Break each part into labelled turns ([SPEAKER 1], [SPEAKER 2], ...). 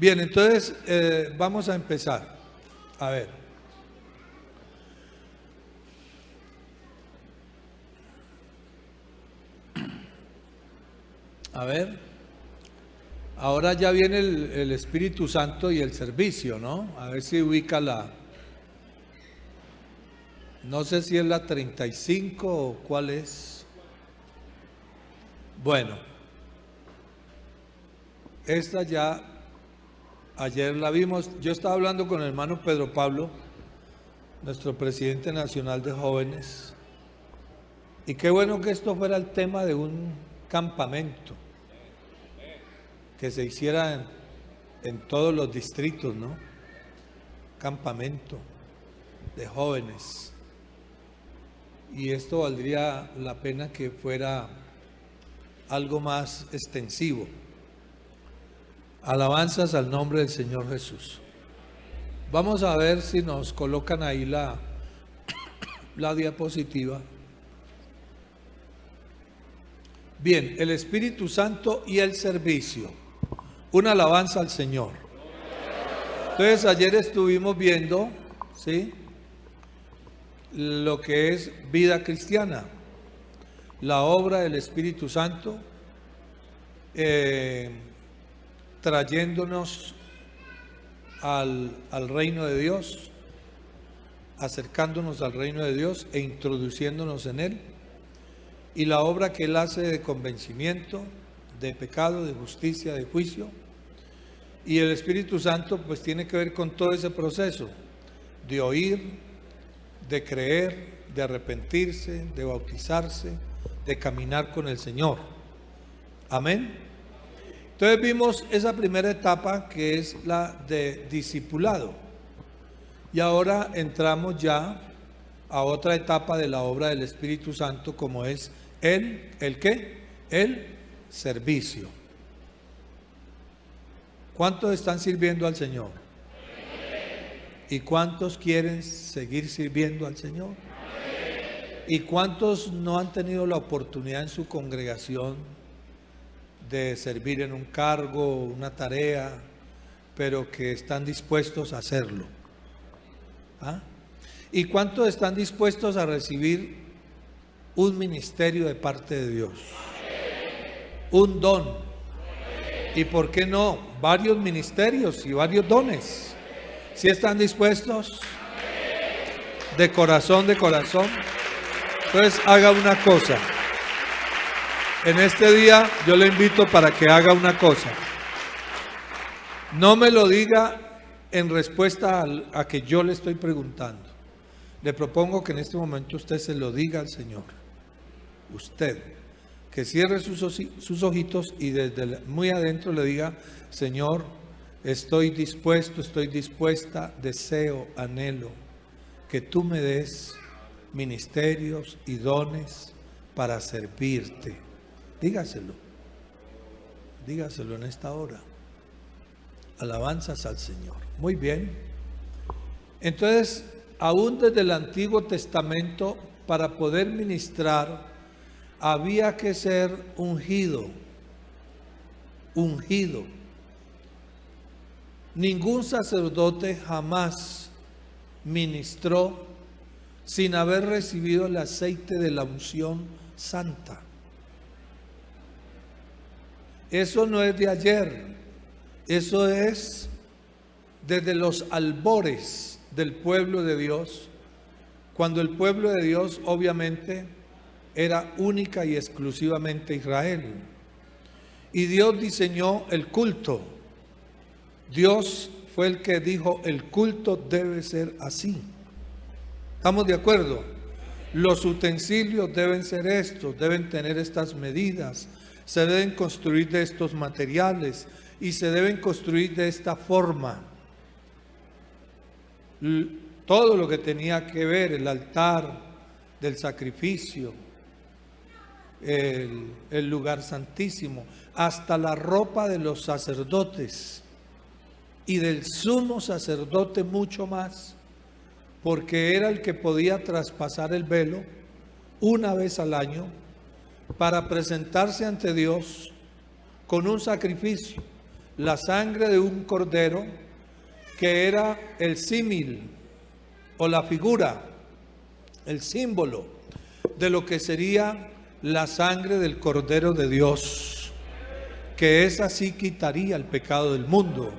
[SPEAKER 1] Bien, entonces vamos a empezar. A ver. A ver. Ahora ya viene el Espíritu Santo y el servicio, ¿no? A ver si ubica no sé si es la 35 o cuál es. Bueno, esta ya ayer la vimos. Yo estaba hablando con el hermano Pedro Pablo, nuestro presidente nacional de jóvenes, y qué bueno que esto fuera el tema de un campamento que se hiciera en todos los distritos, ¿no? Campamento de jóvenes. Y esto valdría la pena que fuera algo más extensivo. Alabanzas al nombre del Señor Jesús. Vamos a ver si nos colocan ahí la diapositiva. Bien, el Espíritu Santo y el servicio. Una alabanza al Señor. Entonces ayer estuvimos viendo, ¿sí?, lo que es vida cristiana, la obra del Espíritu Santo, trayéndonos al reino de Dios, acercándonos al reino de Dios e introduciéndonos en él, y la obra que él hace de convencimiento, de pecado, de justicia, de juicio. Y el Espíritu Santo pues tiene que ver con todo ese proceso de oír, de creer, de arrepentirse, de bautizarse, de caminar con el Señor. Amén. Entonces vimos esa primera etapa que es la de discipulado. Y ahora entramos ya a otra etapa de la obra del Espíritu Santo, como es ¿el qué? El servicio. ¿Cuántos están sirviendo al Señor? ¿Y cuántos quieren seguir sirviendo al Señor? ¿Y cuántos no han tenido la oportunidad en su congregación de servir en un cargo, una tarea, pero que están dispuestos a hacerlo? ¿Ah? ¿Y cuántos están dispuestos a recibir un ministerio de parte de Dios? Un don. ¿Y por qué no? Varios ministerios y varios dones. ¿Sí están dispuestos? De corazón, de corazón. Entonces haga una cosa. En este día yo le invito para que haga una cosa. No me lo diga en respuesta a que yo le estoy preguntando. Le propongo que en este momento usted se lo diga al Señor. Usted, que cierre sus ojitos y desde muy adentro le diga: Señor, estoy dispuesto, estoy dispuesta, deseo, anhelo que tú me des ministerios y dones para servirte. Dígaselo en esta hora. Alabanzas al Señor. Muy bien. Entonces, aún desde el Antiguo Testamento, para poder ministrar, había que ser ungido. Ningún sacerdote jamás ministró sin haber recibido el aceite de la unción santa. Eso no es de ayer, eso es desde los albores del pueblo de Dios, cuando el pueblo de Dios obviamente era única y exclusivamente Israel. Y Dios diseñó el culto. Dios fue el que dijo: el culto debe ser así. ¿Estamos de acuerdo? Los utensilios deben ser estos, deben tener estas medidas, se deben construir de estos materiales y se deben construir de esta forma. Todo lo que tenía que ver, el altar del sacrificio, el lugar santísimo, hasta la ropa de los sacerdotes y del sumo sacerdote mucho más, porque era el que podía traspasar el velo una vez al año para presentarse ante Dios con un sacrificio. la sangre de un cordero, que era el símil o la figura, el símbolo de lo que sería la sangre del Cordero de Dios, que esa sí quitaría el pecado del mundo.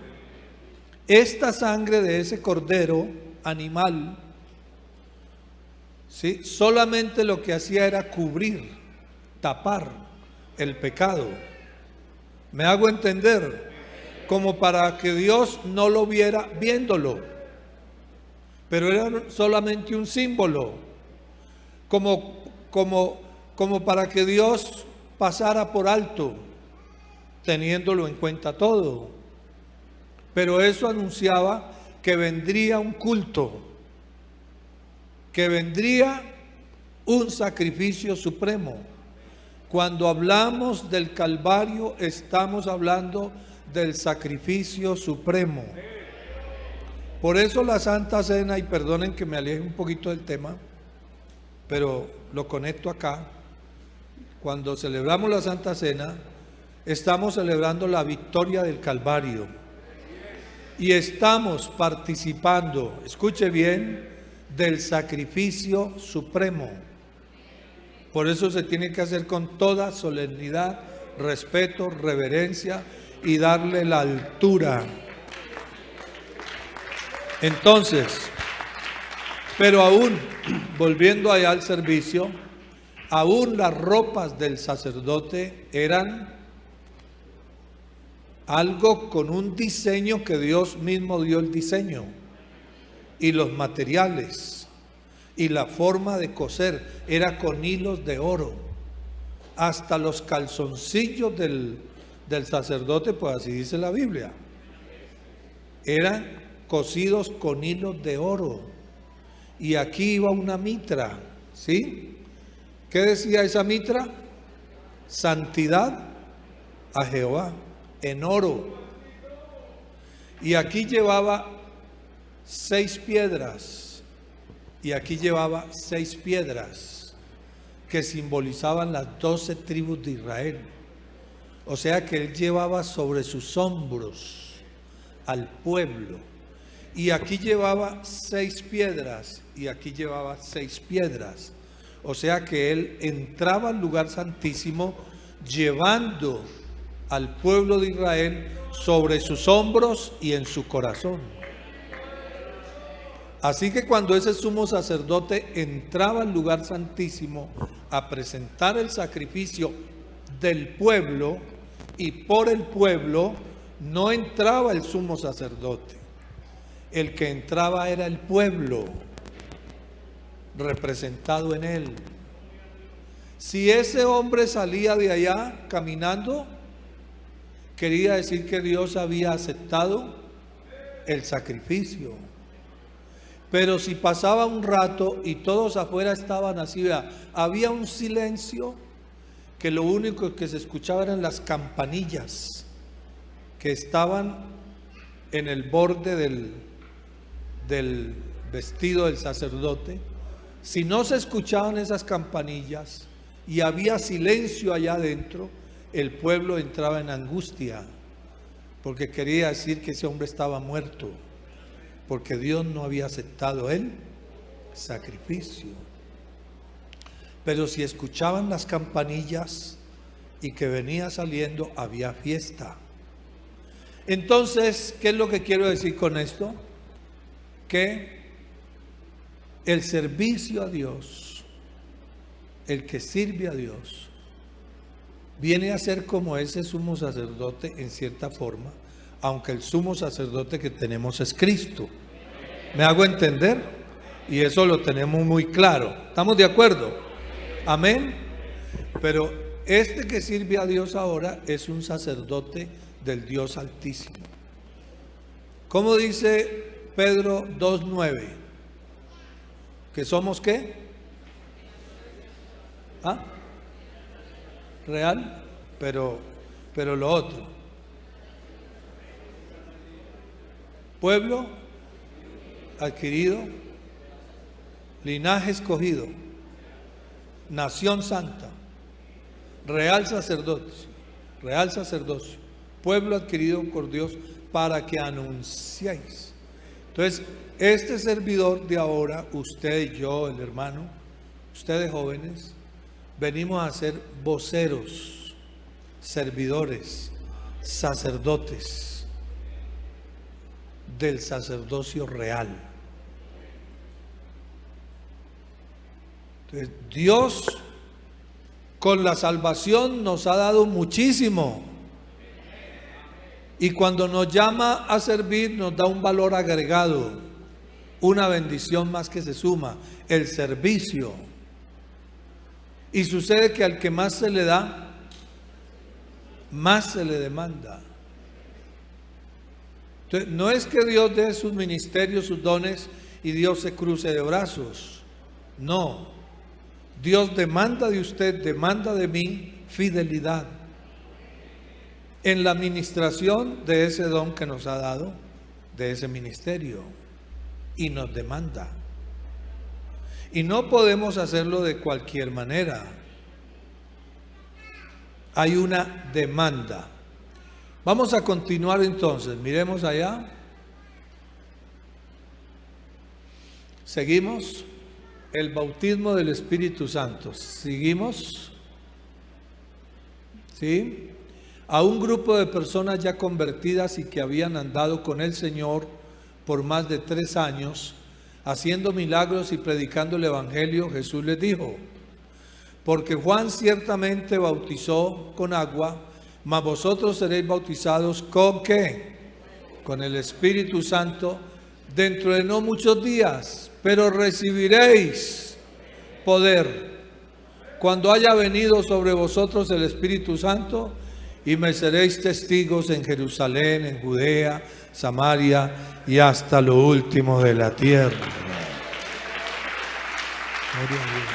[SPEAKER 1] Esta sangre de ese cordero animal, ¿sí?, solamente lo que hacía era cubrir, tapar el pecado. ¿Me hago entender? Como para que Dios no lo viera viéndolo, pero era solamente un símbolo, como para que Dios pasara por alto, teniéndolo en cuenta todo. Pero eso anunciaba que vendría un culto, que vendría un sacrificio supremo. Cuando hablamos del Calvario, estamos hablando del sacrificio supremo. Por eso la Santa Cena, y perdonen que me aleje un poquito del tema, pero lo conecto acá. Cuando celebramos la Santa Cena, estamos celebrando la victoria del Calvario y estamos participando, escuche bien, del sacrificio supremo. Por eso se tiene que hacer con toda solemnidad, respeto, reverencia y darle la altura. Entonces, pero aún, volviendo allá al servicio, aún las ropas del sacerdote eran algo con un diseño que Dios mismo dio el diseño, y los materiales y la forma de coser era con hilos de oro. Hasta los calzoncillos del sacerdote, pues así dice la Biblia, eran cosidos con hilos de oro. Y aquí iba una mitra, ¿sí? ¿Qué decía esa mitra? Santidad a Jehová, en oro. Y aquí llevaba 6 piedras, y aquí llevaba 6 piedras que simbolizaban las 12 tribus de Israel. O sea que él llevaba sobre sus hombros al pueblo. Y aquí llevaba 6 piedras, y aquí llevaba 6 piedras. O sea que él entraba al lugar santísimo llevando al pueblo de Israel sobre sus hombros y en su corazón. Así que cuando ese sumo sacerdote entraba al lugar santísimo a presentar el sacrificio del pueblo y por el pueblo, no entraba el sumo sacerdote. El que entraba era el pueblo representado en él. Si ese hombre salía de allá caminando, quería decir que Dios había aceptado el sacrificio. Pero si pasaba un rato y todos afuera estaban así, había un silencio, que lo único que se escuchaba eran las campanillas que estaban en el borde del vestido del sacerdote. Si no se escuchaban esas campanillas y había silencio allá adentro, el pueblo entraba en angustia, porque quería decir que ese hombre estaba muerto, porque Dios no había aceptado el sacrificio. Pero si escuchaban las campanillas y que venía saliendo, había fiesta. Entonces, ¿qué es lo que quiero decir con esto? Que el servicio a Dios, el que sirve a Dios, viene a ser como ese sumo sacerdote en cierta forma, aunque el sumo sacerdote que tenemos es Cristo. ¿Me hago entender? Y eso lo tenemos muy claro. ¿Estamos de acuerdo? Amén. Pero este que sirve a Dios ahora es un sacerdote del Dios Altísimo. ¿Cómo dice Pedro 2:9? ¿Que somos qué? ¿Ah? Real, pero lo otro. Pueblo adquirido, linaje escogido, nación santa, real sacerdocio, pueblo adquirido por Dios, para que anunciéis. Entonces, este servidor de ahora, usted y yo, el hermano, ustedes jóvenes, venimos a ser voceros, servidores, sacerdotes del sacerdocio real. Entonces, Dios con la salvación nos ha dado muchísimo. Y cuando nos llama a servir, nos da un valor agregado, una bendición más que se suma, el servicio. Y sucede que al que más se le da, más se le demanda. Entonces, no es que Dios dé sus ministerios, sus dones, y Dios se cruce de brazos. No. Dios demanda de usted, demanda de mí fidelidad en la administración de ese don que nos ha dado, de ese ministerio, y nos demanda. Y no podemos hacerlo de cualquier manera. Hay una demanda. Vamos a continuar entonces. Miremos allá. Seguimos. El bautismo del Espíritu Santo. Seguimos. ¿Sí? A un grupo de personas ya convertidas y que habían andado con el Señor por más de 3 años, haciendo milagros y predicando el Evangelio, Jesús les dijo: porque Juan ciertamente bautizó con agua, mas vosotros seréis bautizados ¿con qué? Con el Espíritu Santo dentro de no muchos días, pero recibiréis poder cuando haya venido sobre vosotros el Espíritu Santo, y me seréis testigos en Jerusalén, en Judea, Samaria y hasta lo último de la tierra. Gloria a Dios.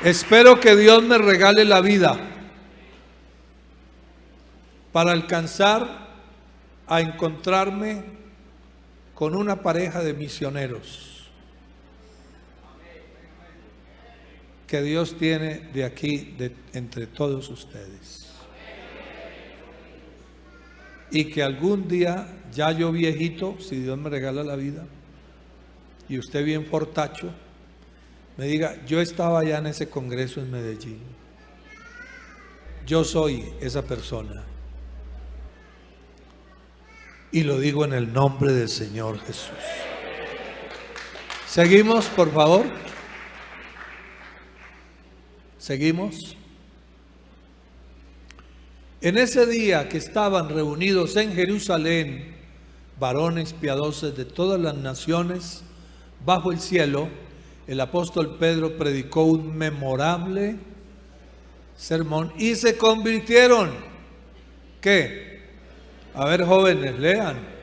[SPEAKER 1] Espero que Dios me regale la vida para alcanzar a encontrarme con una pareja de misioneros que Dios tiene de aquí, entre todos ustedes. Y que algún día, ya yo viejito, si Dios me regala la vida, y usted bien fortacho, me diga: yo estaba allá en ese congreso en Medellín. Yo soy esa persona. Y lo digo en el nombre del Señor Jesús. Seguimos, por favor. Seguimos. En ese día que estaban reunidos en Jerusalén varones piadosos de todas las naciones bajo el cielo, el apóstol Pedro predicó un memorable sermón y se convirtieron. ¿Qué? A ver, jóvenes, lean.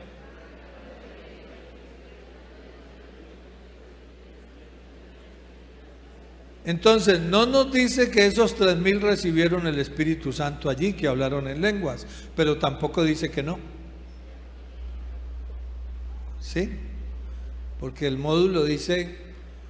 [SPEAKER 1] Entonces, no nos dice que esos 3,000 recibieron el Espíritu Santo allí, que hablaron en lenguas, pero tampoco dice que no. ¿Sí? Porque el módulo dice: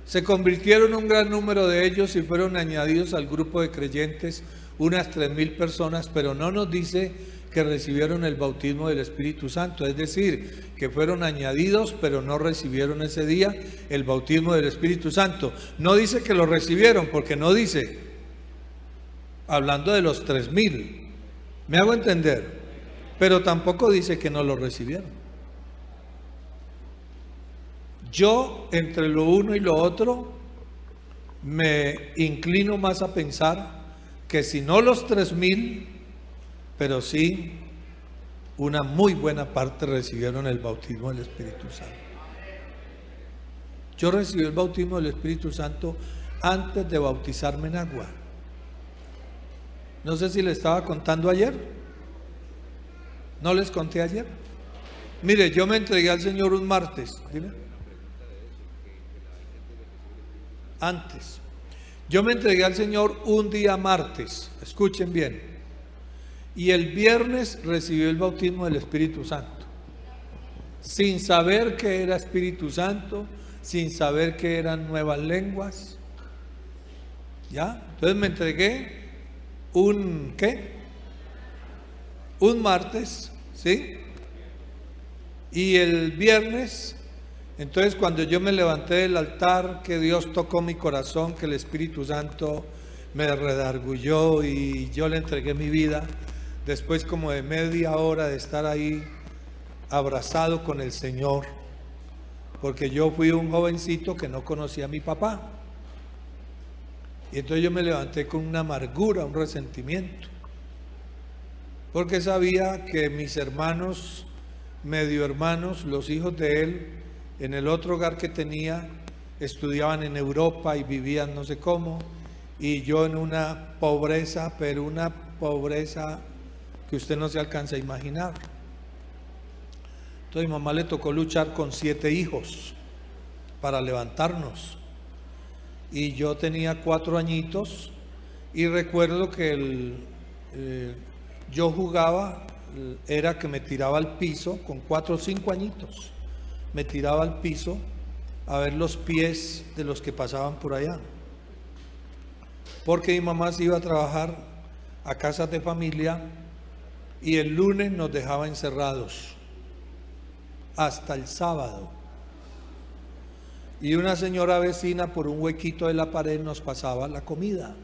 [SPEAKER 1] se convirtieron un gran número de ellos y fueron añadidos al grupo de creyentes unas 3,000 personas, pero no nos dice que recibieron el bautismo del Espíritu Santo, es decir, que fueron añadidos pero no recibieron ese día el bautismo del Espíritu Santo. No dice que lo recibieron, porque no dice, hablando de los 3,000, ¿me hago entender? Pero tampoco dice que no lo recibieron. Yo, entre lo uno y lo otro, me inclino más a pensar que si no los 3,000, pero sí una muy buena parte recibieron el bautismo del Espíritu Santo. Yo recibí el bautismo del Espíritu Santo antes de bautizarme en agua. No sé si les estaba contando ayer. ¿No les conté ayer? Mire, yo me entregué al Señor un martes. Dime. Antes. Yo me entregué al Señor un día martes. Escuchen bien. Y el viernes recibí el bautismo del Espíritu Santo, sin saber que era Espíritu Santo, sin saber que eran nuevas lenguas. ¿Ya? Entonces me entregué Un martes, ¿sí? Y el viernes, entonces cuando yo me levanté del altar, que Dios tocó mi corazón, que el Espíritu Santo me redarguyó y yo le entregué mi vida, después como de media hora de estar ahí abrazado con el Señor, porque yo fui un jovencito que no conocía a mi papá. Y entonces yo me levanté con una amargura, un resentimiento, porque sabía que mis hermanos, medio hermanos, los hijos de él, en el otro hogar que tenía, estudiaban en Europa y vivían no sé cómo, y yo en una pobreza, pero una pobreza que usted no se alcanza a imaginar. Entonces mi mamá le tocó luchar con 7 hijos para levantarnos. Y yo tenía 4 añitos y recuerdo que yo jugaba, era que me tiraba al piso con 4 o 5 añitos, me tiraba al piso a ver los pies de los que pasaban por allá, porque mi mamá se iba a trabajar a casas de familia y el lunes nos dejaba encerrados hasta el sábado. Y una señora vecina por un huequito de la pared nos pasaba la comida.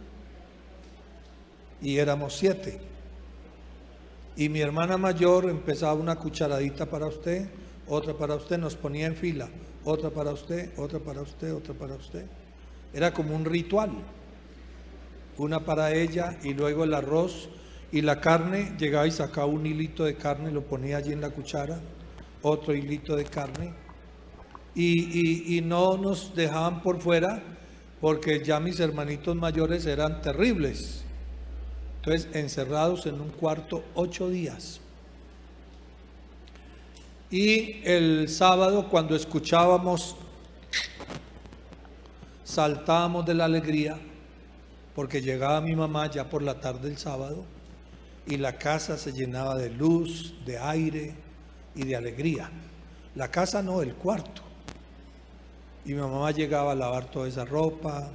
[SPEAKER 1] Y éramos 7. Y mi hermana mayor empezaba una cucharadita para usted, otra para usted, nos ponía en fila, otra para usted, otra para usted, otra para usted. Era como un ritual. Una para ella y luego el arroz y la carne, llegaba y sacaba un hilito de carne, lo ponía allí en la cuchara, otro hilito de carne. Y no nos dejaban por fuera porque ya mis hermanitos mayores eran terribles. Entonces encerrados en un cuarto 8 días. Y el sábado cuando escuchábamos, saltábamos de la alegría porque llegaba mi mamá ya por la tarde del sábado y la casa se llenaba de luz, de aire y de alegría. La casa no, el cuarto. Y mi mamá llegaba a lavar toda esa ropa.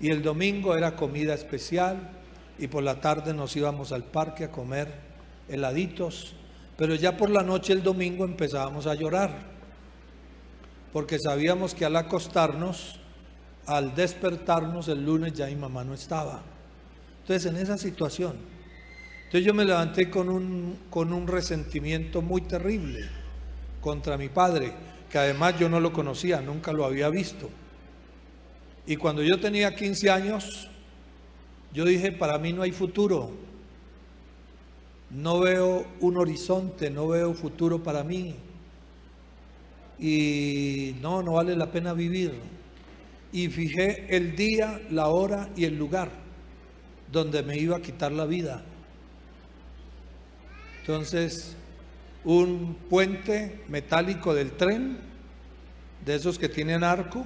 [SPEAKER 1] Y el domingo era comida especial. Y por la tarde nos íbamos al parque a comer heladitos. Pero ya por la noche el domingo empezábamos a llorar. Porque sabíamos que al acostarnos, al despertarnos el lunes ya mi mamá no estaba. Entonces en esa situación. Entonces yo me levanté con un resentimiento muy terrible contra mi padre, que además yo no lo conocía, nunca lo había visto. Y cuando yo tenía 15 años, yo dije, para mí no hay futuro, no veo un horizonte, no veo futuro para mí, y no vale la pena vivir. Y fijé el día, la hora y el lugar donde me iba a quitar la vida. Entonces, un puente metálico del tren, de esos que tienen arco,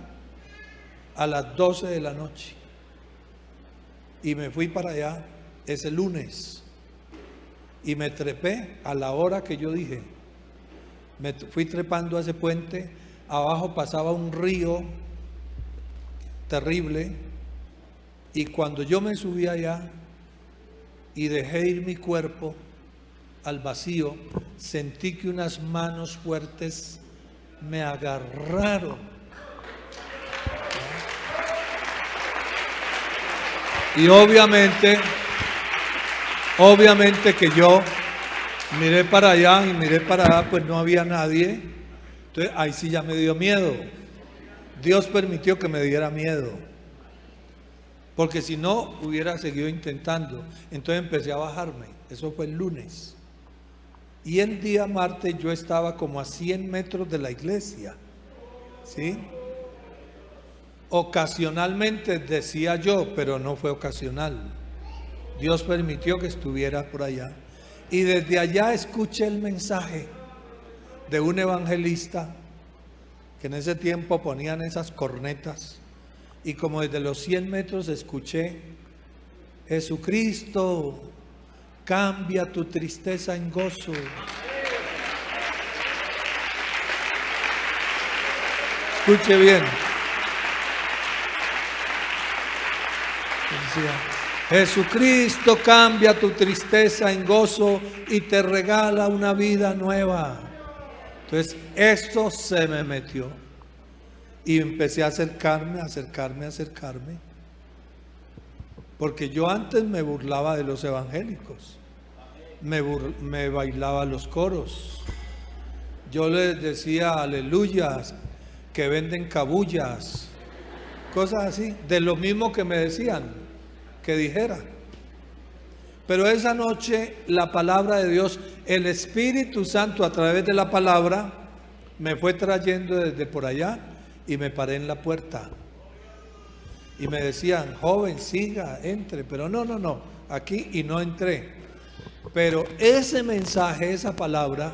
[SPEAKER 1] a las 12 de la noche. Y me fui para allá ese lunes. Y me trepé a la hora que yo dije. Me fui trepando a ese puente. Abajo pasaba un río terrible. Y cuando yo me subí allá y dejé ir mi cuerpo al vacío, sentí que unas manos fuertes me agarraron. Y obviamente que yo miré para allá y miré para allá, pues no había nadie. Entonces ahí sí ya me dio miedo. Dios permitió que me diera miedo, porque si no hubiera seguido intentando. Entonces empecé a bajarme. Eso fue el lunes. Y el día martes yo estaba como a 100 metros de la iglesia, ¿sí? Ocasionalmente decía yo, pero no fue ocasional. Dios permitió que estuviera por allá. Y desde allá escuché el mensaje de un evangelista que en ese tiempo ponían esas cornetas. Y como desde los 100 metros escuché: Jesucristo cambia tu tristeza en gozo. Escuche bien. Decía, Jesucristo cambia tu tristeza en gozo y te regala una vida nueva. Entonces, esto se me metió. Y empecé a acercarme. Porque yo antes me burlaba de los evangélicos. Me bailaba los coros. Yo les decía aleluyas, que venden cabullas, cosas así, de lo mismo que me decían que dijera. Pero esa noche la palabra de Dios, el Espíritu Santo a través de la palabra, me fue trayendo desde por allá y me paré en la puerta. Y me decían, joven, siga, entre, pero no, aquí, y no entré. Pero ese mensaje, esa palabra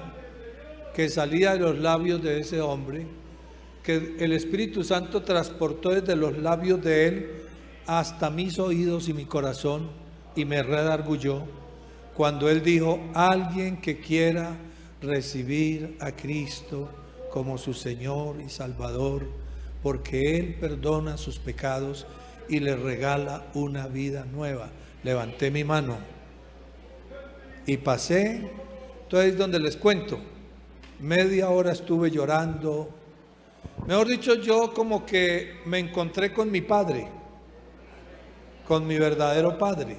[SPEAKER 1] que salía de los labios de ese hombre, que el Espíritu Santo transportó desde los labios de él hasta mis oídos y mi corazón, y me redarguyó cuando él dijo, alguien que quiera recibir a Cristo como su Señor y Salvador, porque Él perdona sus pecados y le regala una vida nueva. Levanté mi mano y pasé. Entonces, donde les cuento, media hora estuve llorando. Mejor dicho, yo como que me encontré con mi padre, con mi verdadero padre.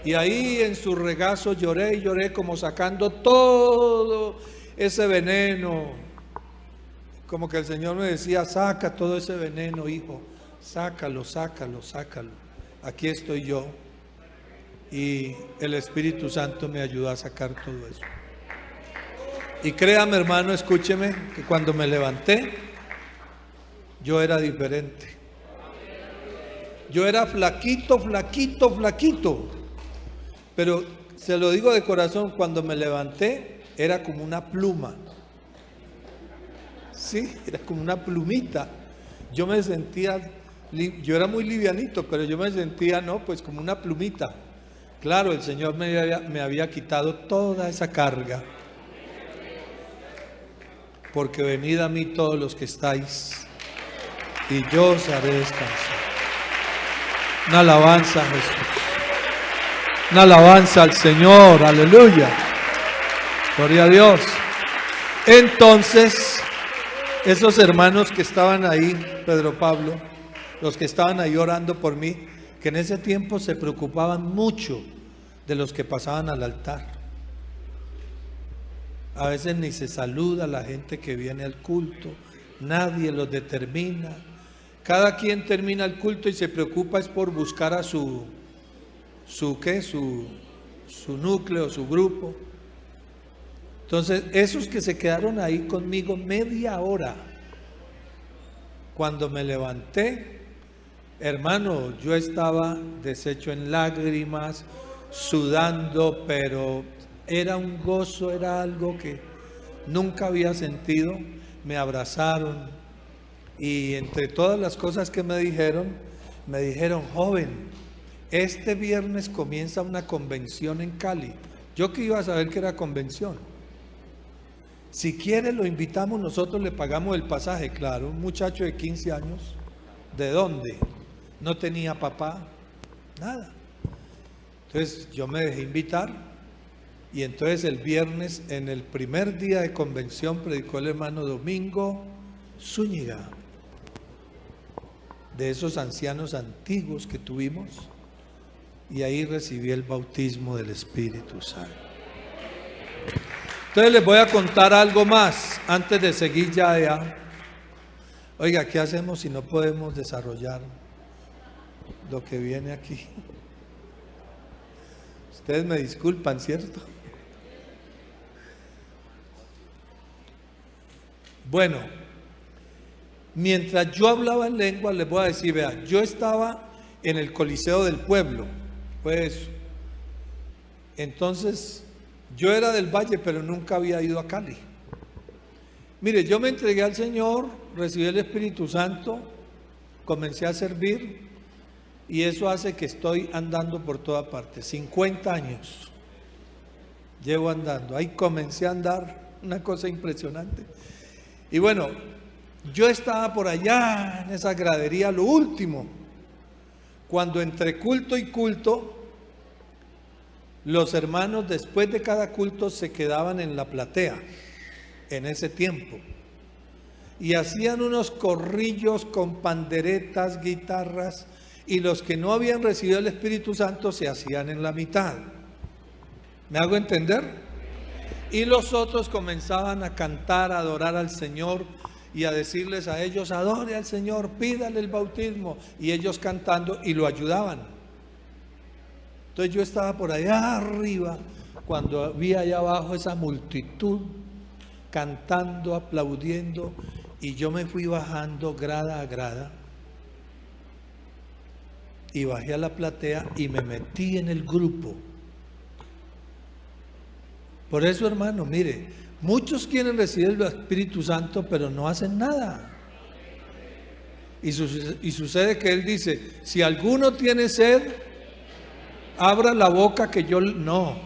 [SPEAKER 1] Y ahí en su regazo lloré y lloré, como sacando todo ese veneno. Como que el Señor me decía, saca todo ese veneno, hijo, sácalo. Aquí estoy yo. Y el Espíritu Santo me ayudó a sacar todo eso. Y créame, hermano, escúcheme, que cuando me levanté, yo era diferente. Yo era flaquito. Pero se lo digo de corazón, cuando me levanté, era como una pluma. Sí, era como una plumita. Yo me sentía, yo era muy livianito, pero yo me sentía, no, pues como una plumita. Claro, el Señor me había quitado toda esa carga. Porque venid a mí todos los que estáis, y yo os haré descansar. Una alabanza a Jesús. Una alabanza al Señor, aleluya. Gloria a Dios. Entonces, esos hermanos que estaban ahí, Pedro Pablo, los que estaban ahí orando por mí, que en ese tiempo se preocupaban mucho de los que pasaban al altar. A veces ni se saluda a la gente que viene al culto, nadie los determina. Cada quien termina el culto y se preocupa es por buscar a su núcleo, su grupo. Entonces, esos que se quedaron ahí conmigo media hora, cuando me levanté, hermano, yo estaba deshecho en lágrimas, sudando, pero era un gozo, era algo que nunca había sentido. Me abrazaron y entre todas las cosas que me dijeron, joven, este viernes comienza una convención en Cali. Yo que iba a saber que era convención. Si quiere lo invitamos, nosotros le pagamos el pasaje. Claro, un muchacho de 15 años, ¿de dónde? No tenía papá, nada. Entonces yo me dejé invitar y entonces el viernes, en el primer día de convención, predicó el hermano Domingo Zúñiga, de esos ancianos antiguos que tuvimos, y ahí recibí el bautismo del Espíritu Santo. Entonces les voy a contar algo más antes de seguir ya. Oiga, ¿qué hacemos si no podemos desarrollar lo que viene aquí? Ustedes me disculpan, ¿cierto? Bueno, mientras yo hablaba en lengua, les voy a decir, vea, yo estaba en el Coliseo del Pueblo, pues, entonces, yo era del Valle, pero nunca había ido a Cali. Mire, yo me entregué al Señor, recibí el Espíritu Santo, comencé a servir, y eso hace que estoy andando por toda parte. 50 años llevo andando. Ahí comencé a andar, una cosa impresionante. Y bueno, yo estaba por allá en esa gradería, lo último, cuando entre culto y culto, los hermanos después de cada culto se quedaban en la platea, en ese tiempo, y hacían unos corrillos con panderetas, guitarras, y los que no habían recibido el Espíritu Santo se hacían en la mitad. ¿Me hago entender? Y los otros comenzaban a cantar, a adorar al Señor y a decirles a ellos: adore al Señor, pídale el bautismo, y ellos cantando y lo ayudaban. Entonces yo estaba por allá arriba cuando vi allá abajo esa multitud cantando, aplaudiendo, y yo me fui bajando grada a grada y bajé a la platea y me metí en el grupo. Por eso, hermano, mire, muchos quieren recibir el Espíritu Santo, pero no hacen nada. Y sucede que Él dice: si alguno tiene sed, abra la boca que yo... No.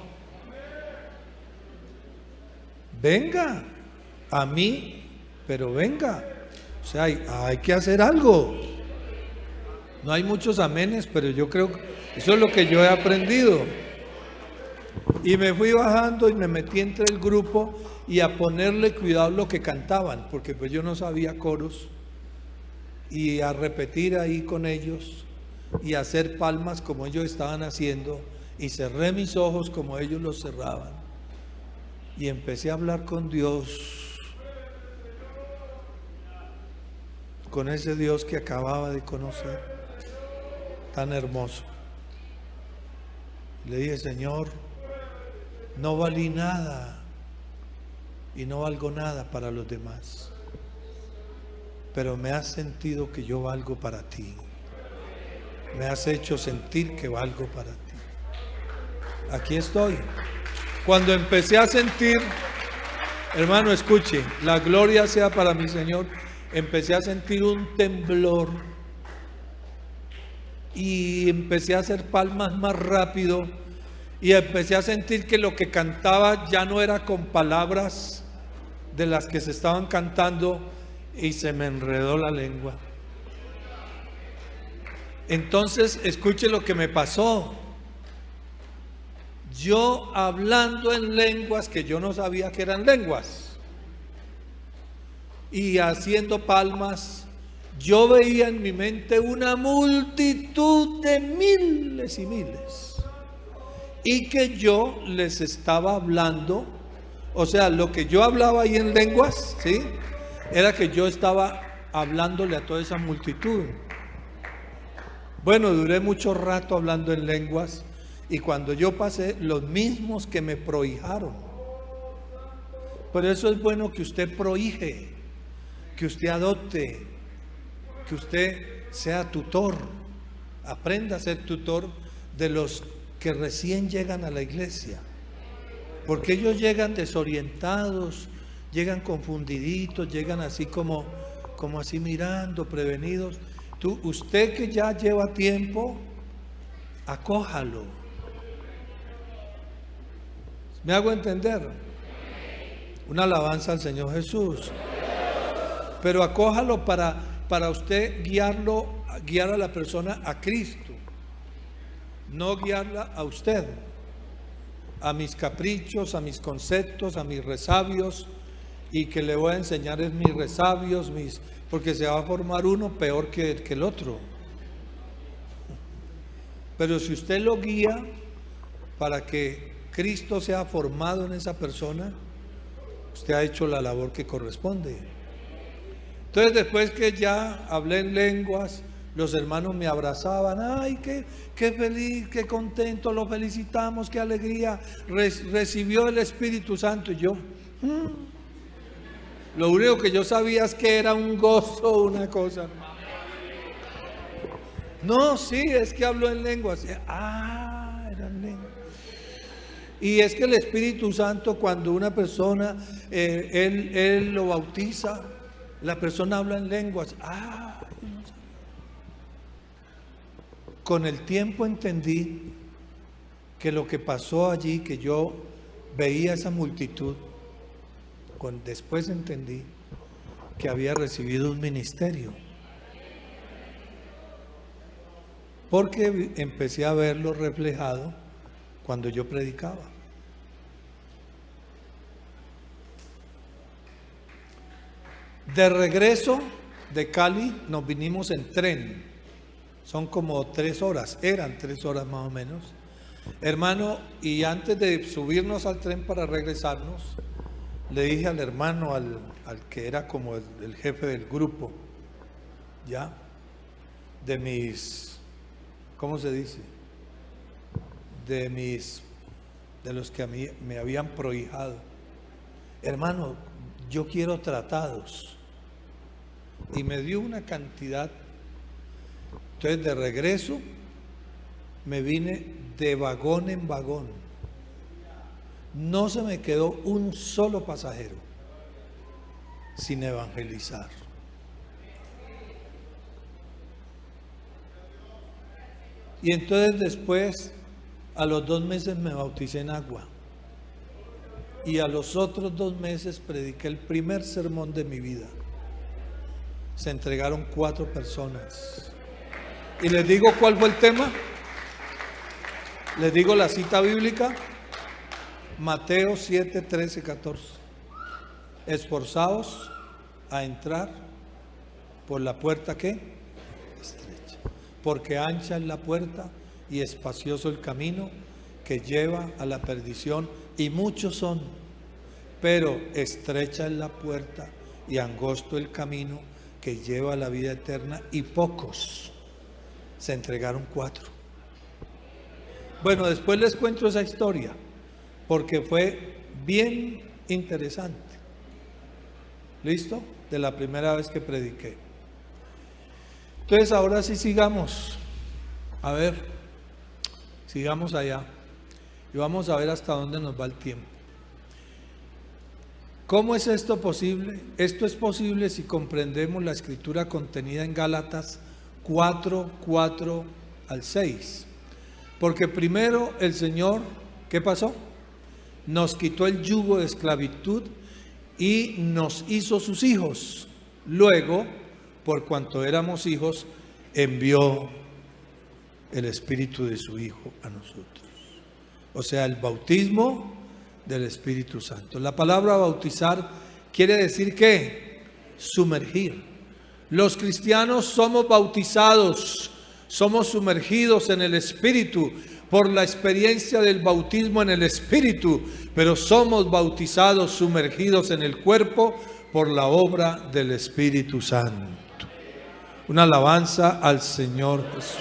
[SPEAKER 1] Venga a mí, pero venga. O sea, hay que hacer algo. No hay muchos amenes, pero yo creo que eso es lo que yo he aprendido. Y me fui bajando y me metí entre el grupo y a ponerle cuidado lo que cantaban, porque pues yo no sabía coros, y a repetir ahí con ellos y a hacer palmas como ellos estaban haciendo, y cerré mis ojos como ellos los cerraban y empecé a hablar con Dios, con ese Dios que acababa de conocer, tan hermoso. Le dije: Señor, no valí nada y no valgo nada para los demás, pero me has sentido que yo valgo para ti. Me has hecho sentir que valgo para ti. Aquí estoy. Cuando empecé a sentir, hermano, escuche, la gloria sea para mi Señor, empecé a sentir un temblor y empecé a hacer palmas más rápido. Y empecé a sentir que lo que cantaba ya no era con palabras de las que se estaban cantando, y se me enredó la lengua. Entonces, escuche lo que me pasó. Yo hablando en lenguas que yo no sabía que eran lenguas, y haciendo palmas, yo veía en mi mente una multitud de miles y miles. Y que yo les estaba hablando, o sea, lo que yo hablaba ahí en lenguas, ¿sí? Era que yo estaba hablándole a toda esa multitud. Bueno, duré mucho rato hablando en lenguas, y cuando yo pasé, los mismos que me prohijaron. Por eso es bueno que usted prohije, que usted adopte, que usted sea tutor, aprenda a ser tutor de los que recién llegan a la iglesia, porque ellos llegan desorientados, llegan confundiditos, llegan así como así mirando, prevenidos. Usted que ya lleva tiempo, acójalo. ¿Me hago entender? Una alabanza al Señor Jesús. Pero acójalo para usted guiar a la persona a Cristo. No guiarla a usted, a mis caprichos, a mis conceptos, a mis resabios, y que le voy a enseñar es mis resabios, porque se va a formar uno peor que el otro. Pero si usted lo guía para que Cristo sea formado en esa persona, usted ha hecho la labor que corresponde. Entonces, después que ya hablé en lenguas, los hermanos me abrazaban. Ay, qué feliz, qué contento, lo felicitamos, qué alegría, recibió el Espíritu Santo. Y yo, lo único que yo sabía es que era un gozo, una cosa. No, sí, es que habló en lenguas. Eran lenguas. Y es que el Espíritu Santo, cuando una persona, él lo bautiza, la persona habla en lenguas. Con el tiempo entendí que lo que pasó allí, que yo veía esa multitud, después entendí que había recibido un ministerio. porque empecé a verlo reflejado cuando yo predicaba. De regreso de Cali nos vinimos en tren, son como 3 horas, eran 3 horas más o menos, hermano, y antes de subirnos al tren para regresarnos, le dije al hermano, al que era como el jefe del grupo, ya, de mis, ¿cómo se dice? De los que a mí me habían prohijado, hermano, yo quiero tratados. Y me dio una cantidad. Entonces de regreso me vine de vagón en vagón. No se me quedó un solo pasajero sin evangelizar. Y entonces después, a los 2 meses me bauticé en agua. Y a los otros 2 meses prediqué el primer sermón de mi vida. Se entregaron 4 personas. Y les digo cuál fue el tema. Les digo la cita bíblica. Mateo 7, 13, 14. Esforzaos a entrar por la puerta ¿qué? Estrecha. Porque ancha es la puerta y espacioso el camino que lleva a la perdición, y muchos son, pero estrecha es la puerta y angosto el camino que lleva a la vida eterna, y pocos. Se entregaron 4. Bueno, después les cuento esa historia porque fue bien interesante. ¿Listo? De la primera vez que prediqué. Entonces ahora sí sigamos. A ver, sigamos allá y vamos a ver hasta dónde nos va el tiempo. ¿Cómo es esto posible? Esto es posible si comprendemos la escritura contenida en Gálatas 4, 4 al 6. Porque primero el Señor, ¿qué pasó? Nos quitó el yugo de esclavitud y nos hizo sus hijos. Luego, por cuanto éramos hijos, envió el Espíritu de su Hijo a nosotros. O sea, el bautismo del Espíritu Santo. La palabra bautizar quiere decir ¿qué? Sumergir. Los cristianos somos bautizados, somos sumergidos en el Espíritu por la experiencia del bautismo en el Espíritu, pero somos bautizados, sumergidos en el cuerpo por la obra del Espíritu Santo. Una alabanza al Señor Jesús.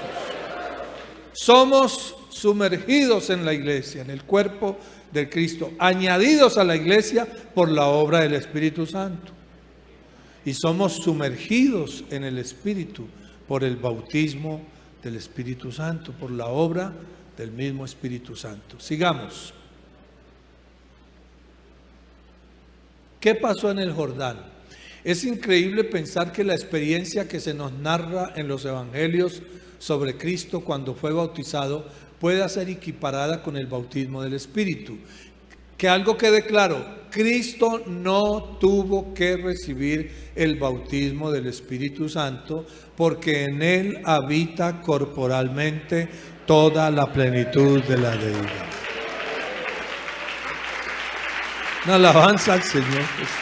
[SPEAKER 1] Somos sumergidos en la iglesia, en el cuerpo del Cristo, añadidos a la iglesia por la obra del Espíritu Santo. Y somos sumergidos en el Espíritu por el bautismo del Espíritu Santo, por la obra del mismo Espíritu Santo. Sigamos. ¿Qué pasó en el Jordán? Es increíble pensar que la experiencia que se nos narra en los evangelios sobre Cristo cuando fue bautizado pueda ser equiparada con el bautismo del Espíritu. Que algo quede claro, Cristo no tuvo que recibir el bautismo del Espíritu Santo porque en Él habita corporalmente toda la plenitud de la deidad. Una alabanza al Señor Jesús.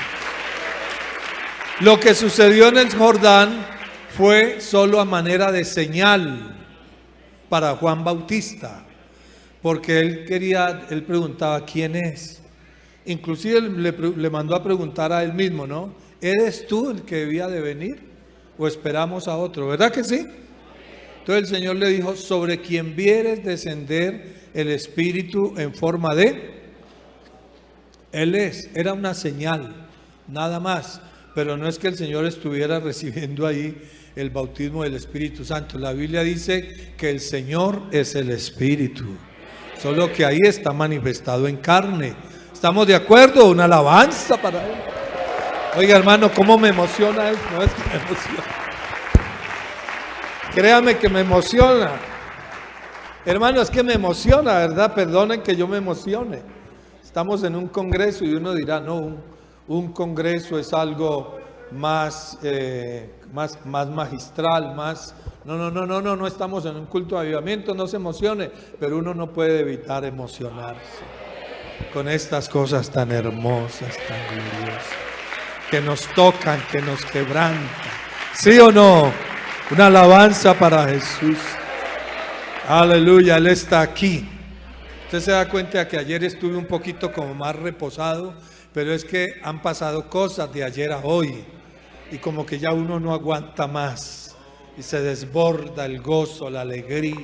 [SPEAKER 1] Lo que sucedió en el Jordán fue solo a manera de señal para Juan Bautista, porque él preguntaba ¿quién es? Inclusive le mandó a preguntar a él mismo, ¿no? ¿Eres tú el que debía de venir o esperamos a otro? ¿Verdad que sí? Entonces el Señor le dijo, sobre quien vieres descender el Espíritu en forma de... Él es, era una señal, nada más, pero no es que el Señor estuviera recibiendo ahí el bautismo del Espíritu Santo. La Biblia dice que el Señor es el Espíritu, solo que ahí está manifestado en carne. ¿Estamos de acuerdo? Una alabanza para Él. Oiga, hermano, ¿cómo me emociona esto? No es que me emociona. Créame que me emociona. Hermano, es que me emociona, ¿verdad? Perdonen que yo me emocione. Estamos en un congreso y uno dirá, no, un congreso es algo más magistral, más No estamos en un culto de avivamiento, no se emocione, pero uno no puede evitar emocionarse con estas cosas tan hermosas, tan gloriosas, que nos tocan, que nos quebrantan. ¿Sí o no? Una alabanza para Jesús. Aleluya, Él está aquí. Usted se da cuenta que ayer estuve un poquito como más reposado, pero es que han pasado cosas de ayer a hoy y como que ya uno no aguanta más y se desborda el gozo, la alegría.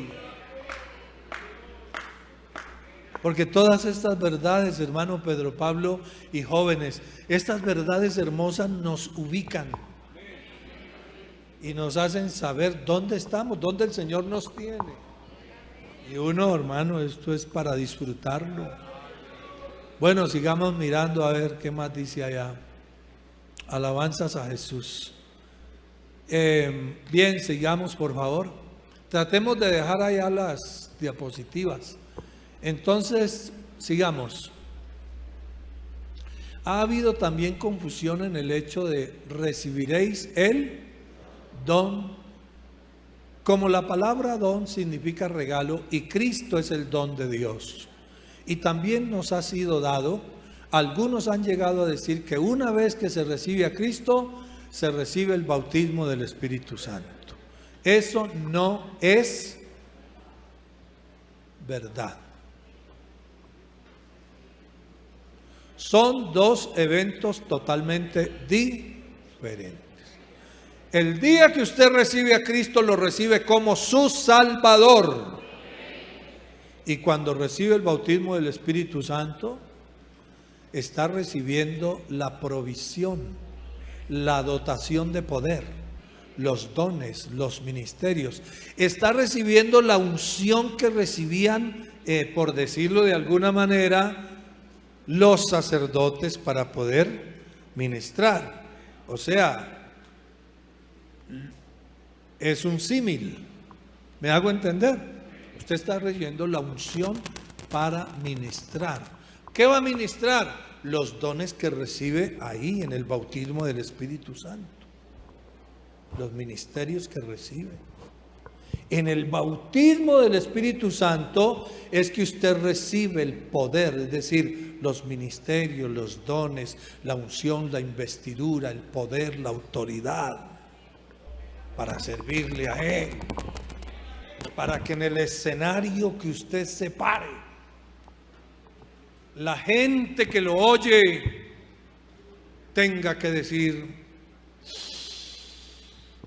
[SPEAKER 1] Porque todas estas verdades, hermano Pedro Pablo y jóvenes, estas verdades hermosas nos ubican y nos hacen saber dónde estamos, dónde el Señor nos tiene. Y uno, hermano, esto es para disfrutarlo. Bueno, sigamos mirando a ver qué más dice allá. Alabanzas a Jesús. Bien, sigamos por favor. Tratemos de dejar allá las diapositivas. Entonces, sigamos. Ha habido también confusión en el hecho de recibiréis el don. Como la palabra don significa regalo y Cristo es el don de Dios. Y también nos ha sido dado, algunos han llegado a decir que una vez que se recibe a Cristo, se recibe el bautismo del Espíritu Santo. Eso no es verdad. Son dos eventos totalmente diferentes. El día que usted recibe a Cristo, lo recibe como su Salvador. Y cuando recibe el bautismo del Espíritu Santo, está recibiendo la provisión, la dotación de poder, los dones, los ministerios. Está recibiendo la unción que recibían, por decirlo de alguna manera, los sacerdotes para poder ministrar. O sea, es un símil. ¿Me hago entender? Usted está recibiendo la unción para ministrar. ¿Qué va a ministrar? Los dones que recibe ahí en el bautismo del Espíritu Santo. Los ministerios que recibe. En el bautismo del Espíritu Santo es que usted recibe el poder, es decir, los ministerios, los dones, la unción, la investidura, el poder, la autoridad, para servirle a Él, para que en el escenario que usted se pare, la gente que lo oye tenga que decir: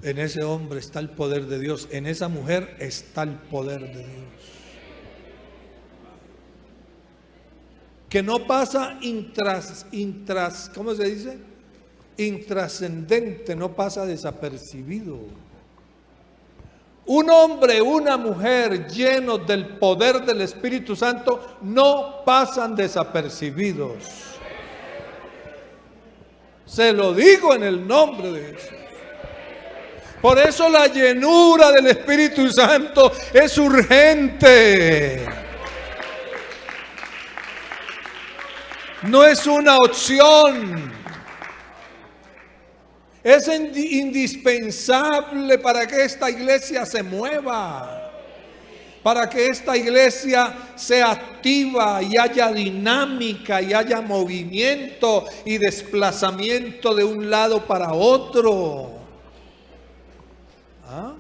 [SPEAKER 1] en ese hombre está el poder de Dios, en esa mujer está el poder de Dios. Que no pasa ¿cómo se dice? Intrascendente, no pasa desapercibido. Un hombre, una mujer llenos del poder del Espíritu Santo no pasan desapercibidos. Se lo digo en el nombre de Jesús. Por eso la llenura del Espíritu Santo es urgente. No es una opción. Es indispensable para que esta iglesia se mueva, para que esta iglesia sea activa y haya dinámica y haya movimiento y desplazamiento de un lado para otro. ¿Ah?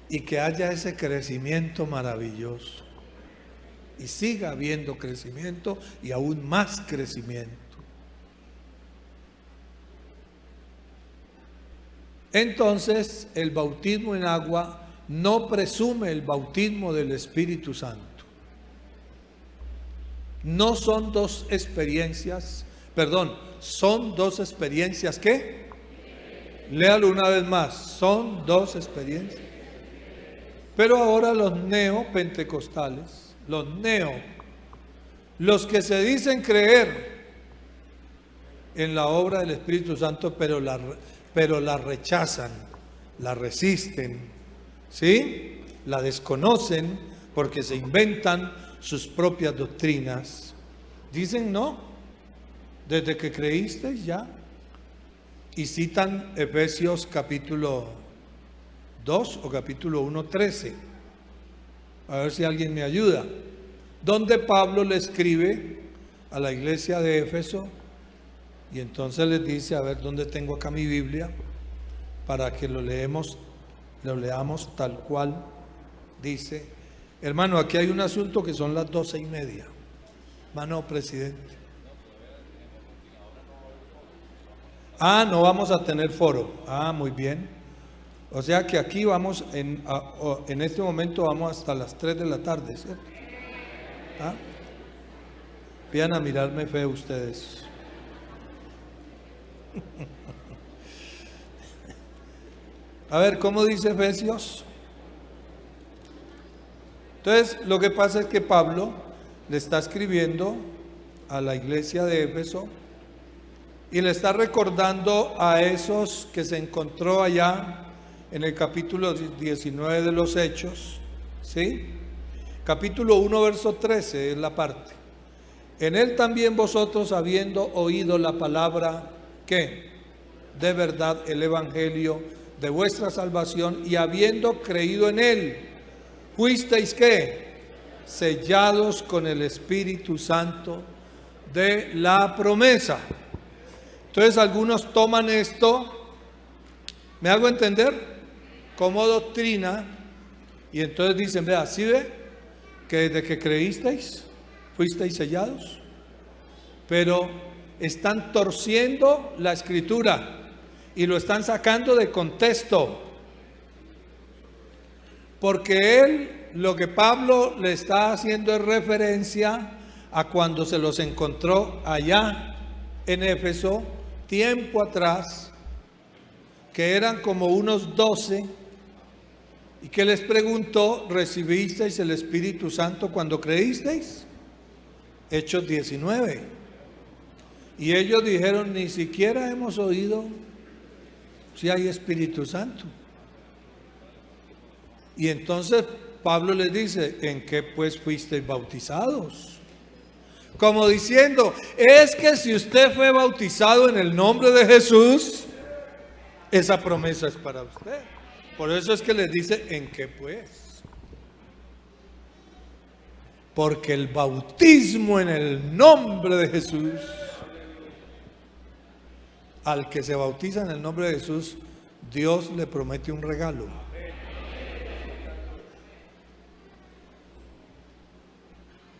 [SPEAKER 1] Y que haya ese crecimiento maravilloso. Y siga habiendo crecimiento y aún más crecimiento. Entonces, el bautismo en agua no presume el bautismo del Espíritu Santo. No son dos experiencias, son dos experiencias ¿qué? Léalo una vez más, son dos experiencias. Pero ahora los neopentecostales, los que se dicen creer en la obra del Espíritu Santo, pero la rechazan, la resisten, ¿sí? La desconocen porque se inventan sus propias doctrinas. Dicen no, desde que creíste ya. Y citan Efesios capítulo 2 o capítulo 1, 13. A ver si alguien me ayuda. Donde Pablo le escribe a la iglesia de Éfeso y entonces les dice, a ver dónde tengo acá mi Biblia, para que lo leamos, lo leamos tal cual dice. Hermano, aquí hay un asunto que son las 12:30. Hermano presidente. No vamos a tener foro. Muy bien. O sea que aquí vamos, en este momento vamos hasta las 3 de la tarde, ¿cierto? Vayan a mirarme feo ustedes. A ver, ¿cómo dice Efesios? Entonces, lo que pasa es que Pablo le está escribiendo a la iglesia de Éfeso y le está recordando a esos que se encontró allá en el capítulo 19 de los Hechos, ¿sí? Capítulo 1, verso 13 es la parte. En él también vosotros, habiendo oído la palabra, ¿qué? De verdad, el evangelio de vuestra salvación, y habiendo creído en él, fuisteis, ¿qué? Sellados con el Espíritu Santo de la promesa. Entonces algunos toman esto, ¿me hago entender? Como doctrina, y entonces dicen, vea, ¿sí ve? Que desde que creísteis, fuisteis sellados, pero están torciendo la escritura y lo están sacando de contexto, porque lo que Pablo le está haciendo es referencia a cuando se los encontró allá en Éfeso, tiempo atrás, que eran como unos 12, y que les preguntó, ¿recibisteis el Espíritu Santo cuando creísteis? Hechos 19. Y ellos dijeron, ni siquiera hemos oído si hay Espíritu Santo. Y entonces Pablo les dice, ¿en qué pues fuisteis bautizados? Como diciendo, es que si usted fue bautizado en el nombre de Jesús, esa promesa es para usted. Por eso es que les dice, ¿en qué pues? Porque el bautismo en el nombre de Jesús, al que se bautiza en el nombre de Jesús, Dios le promete un regalo.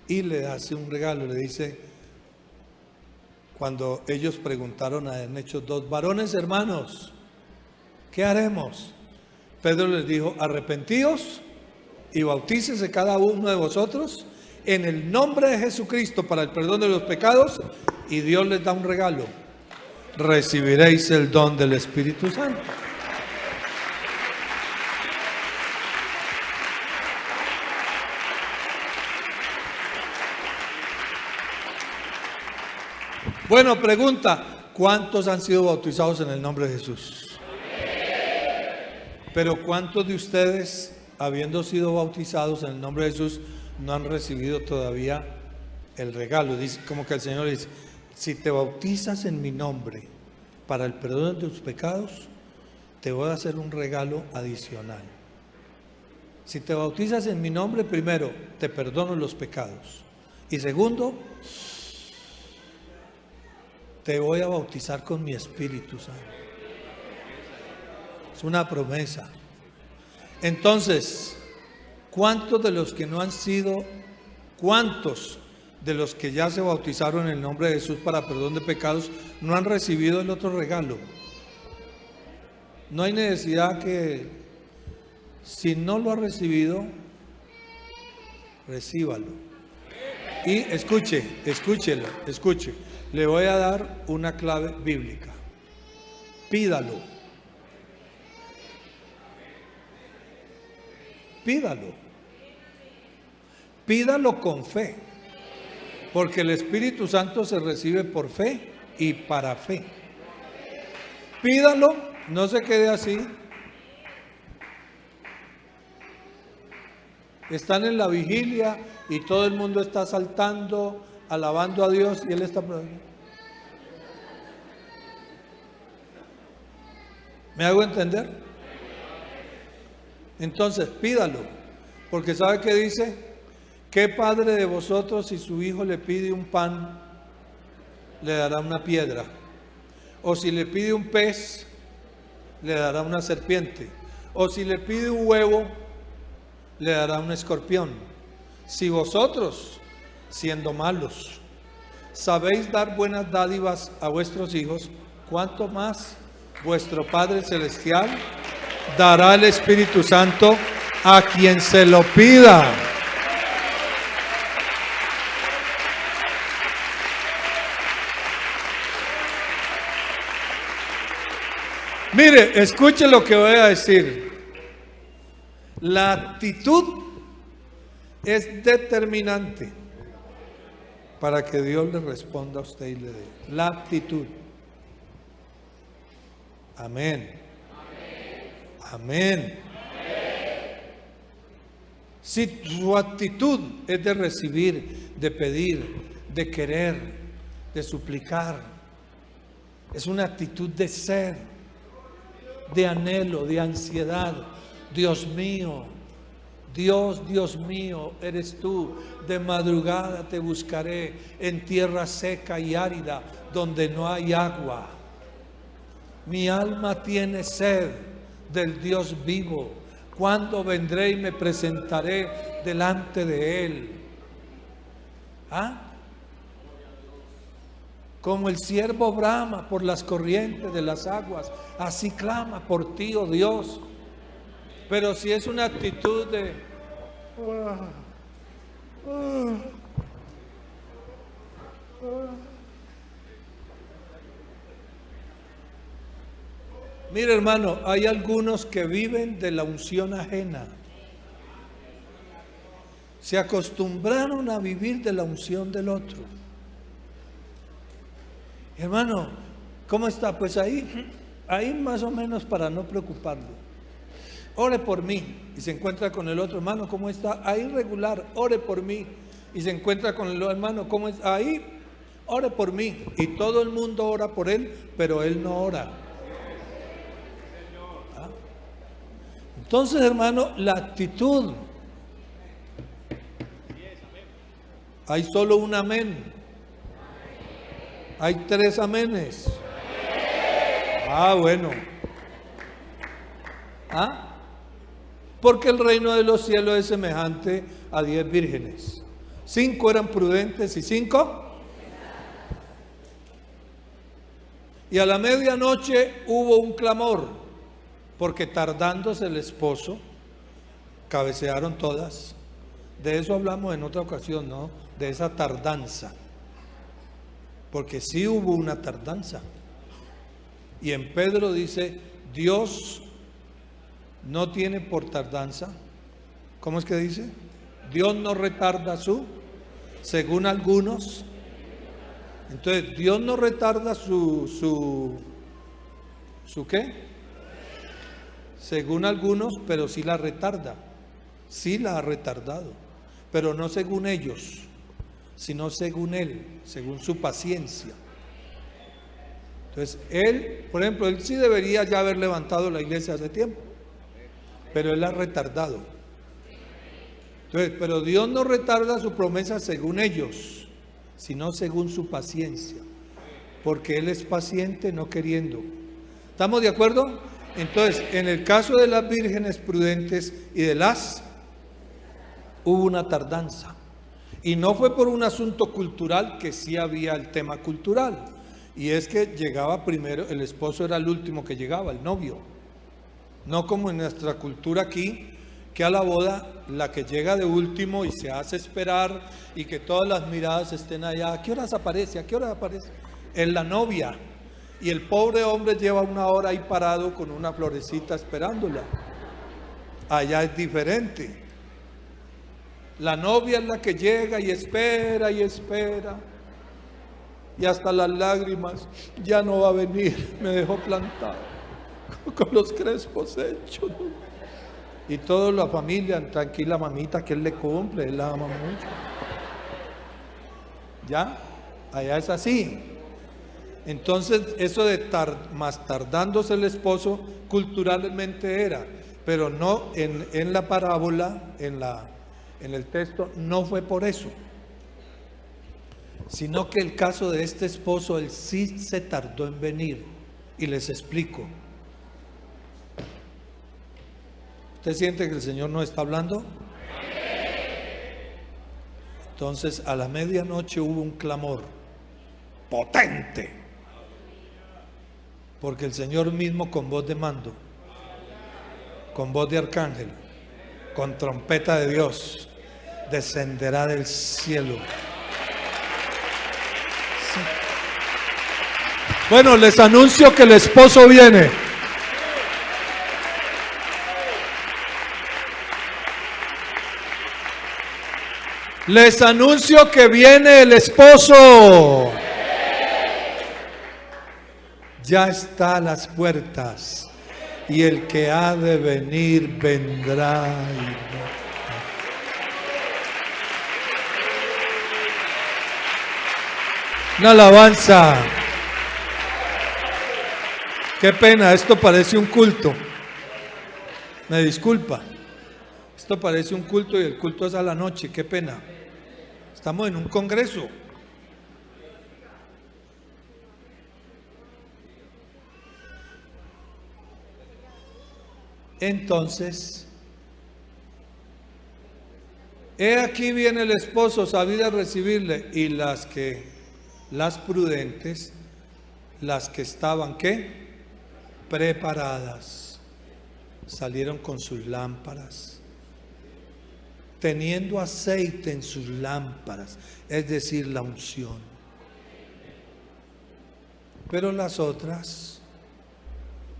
[SPEAKER 1] Y le hace un regalo, le dice, cuando ellos preguntaron en Hechos 2, varones hermanos, ¿qué haremos? Pedro les dijo, arrepentíos y bautícese cada uno de vosotros en el nombre de Jesucristo para el perdón de los pecados, y Dios les da un regalo, recibiréis el don del Espíritu Santo. Bueno, pregunta, ¿cuántos han sido bautizados en el nombre de Jesús? Pero ¿cuántos de ustedes, habiendo sido bautizados en el nombre de Jesús, no han recibido todavía el regalo? Dice, como que el Señor dice, si te bautizas en mi nombre para el perdón de tus pecados, te voy a hacer un regalo adicional. Si te bautizas en mi nombre, primero, te perdono los pecados. Y segundo, te voy a bautizar con mi Espíritu Santo. Es una promesa. Entonces, ¿cuántos de los que no han sido, cuántos de los que ya se bautizaron en el nombre de Jesús para perdón de pecados no han recibido el otro regalo? No hay necesidad que, si no lo ha recibido, recíbalo. Y escuche. Le voy a dar una clave bíblica. Pídalo. Pídalo con fe, porque el Espíritu Santo se recibe por fe y para fe. Pídalo, no se quede así. Están en la vigilia y todo el mundo está saltando, alabando a Dios, y Él está... ¿Me hago entender? Entonces pídalo, porque ¿sabe qué dice? ¿Qué padre de vosotros, si su hijo le pide un pan, le dará una piedra? O si le pide un pez, le dará una serpiente. O si le pide un huevo, le dará un escorpión. Si vosotros, siendo malos, sabéis dar buenas dádivas a vuestros hijos, ¿cuánto más vuestro Padre Celestial dará el Espíritu Santo a quien se lo pida? Mire, escuche lo que voy a decir. La actitud es determinante para que Dios le responda a usted y le dé. La actitud. Amén. Amén. Si su actitud es de recibir, de pedir, de querer, de suplicar, es una actitud de ser, de anhelo, de ansiedad. Dios mío, Dios mío, eres tú. De madrugada te buscaré en tierra seca y árida, donde no hay agua. Mi alma tiene sed del Dios vivo. ¿Cuándo vendré y me presentaré delante de Él? ¿Ah? Como el siervo brama por las corrientes de las aguas, así clama por ti, oh Dios. Pero si es una actitud de mire, hermano, hay algunos que viven de la unción ajena. Se acostumbraron a vivir de la unción del otro. Hermano, ¿cómo está? Pues ahí más o menos, para no preocuparlo. Ore por mí. Y se encuentra con el otro. Hermano, ¿cómo está? Ahí regular. Ore por mí. Y se encuentra con el hermano. ¿Cómo está? Ahí. Ore por mí. Y todo el mundo ora por él, pero él no ora. ¿Ah? Entonces, hermano, la actitud. Hay solo un amén. Hay 3 amenes. Ah, bueno. ¿Ah? Porque el reino de los cielos es semejante a 10 vírgenes. 5 eran prudentes y 5. Y a la medianoche hubo un clamor, porque tardándose el esposo, cabecearon todas. De eso hablamos en otra ocasión, ¿no? De esa tardanza. Porque sí hubo una tardanza. Y en Pedro dice, Dios no tiene por tardanza. ¿Cómo es que dice? Dios no retarda según algunos. Entonces, Dios no retarda su ¿qué? Según algunos, pero sí la retarda. Sí la ha retardado. Pero no según ellos, sino según Él, según su paciencia. Entonces, Él, por ejemplo, Él sí debería ya haber levantado la iglesia hace tiempo, pero Él ha retardado. Entonces, pero Dios no retarda su promesa según ellos, sino según su paciencia, porque Él es paciente no queriendo. ¿Estamos de acuerdo? Entonces, en el caso de las vírgenes prudentes y de hubo una tardanza. Y no fue por un asunto cultural, que sí había el tema cultural. Y es que llegaba primero, el esposo era el último que llegaba, el novio. No como en nuestra cultura aquí, que a la boda la que llega de último y se hace esperar y que todas las miradas estén allá. ¿A qué horas aparece? ¿A qué horas aparece? Es la novia. Y el pobre hombre lleva 1 hora ahí parado con una florecita esperándola. Allá es diferente. La novia es la que llega y espera y espera. Y hasta las lágrimas, ya no va a venir, me dejó plantado, con los crespos hechos. Y toda la familia, tranquila mamita, que él le cumple, él la ama mucho. ¿Ya? Allá es así. Entonces, eso de más tardándose el esposo, culturalmente era. Pero no en la parábola, en el texto, no fue por eso, sino que el caso de este esposo, él sí se tardó en venir, y les explico. ¿Usted siente que el Señor no está hablando? Entonces a la medianoche hubo un clamor potente, porque el Señor mismo, con voz de mando, con voz de arcángel, con trompeta de Dios, descenderá del cielo. Sí. Bueno, les anuncio que el esposo viene. Les anuncio que viene el esposo. Ya está a las puertas, y el que ha de venir vendrá. Una alabanza. Qué pena, esto parece un culto. Me disculpa. Esto parece un culto, y el culto es a la noche. Qué pena. Estamos en un congreso. Entonces, he aquí viene el esposo, sabida a recibirle, y las prudentes, las que estaban, ¿qué? Preparadas, salieron con sus lámparas, teniendo aceite en sus lámparas, es decir, la unción. Pero las otras,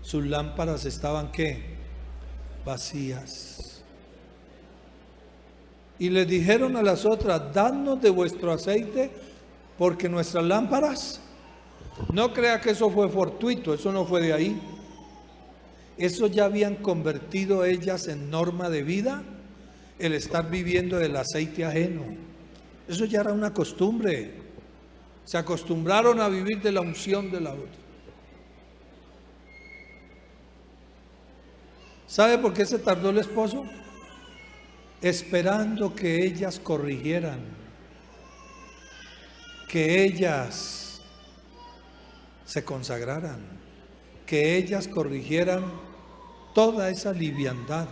[SPEAKER 1] sus lámparas estaban, ¿qué? Vacías. Y le dijeron a las otras: dadnos de vuestro aceite, porque nuestras lámparas. No crea que eso fue fortuito, eso no fue de ahí. Eso ya habían convertido ellas en norma de vida, el estar viviendo del aceite ajeno. Eso ya era una costumbre. Se acostumbraron a vivir de la unción de la otra. ¿Sabe por qué se tardó el esposo? Esperando que ellas corrigieran, que ellas se consagraran, que ellas corrigieran toda esa liviandad.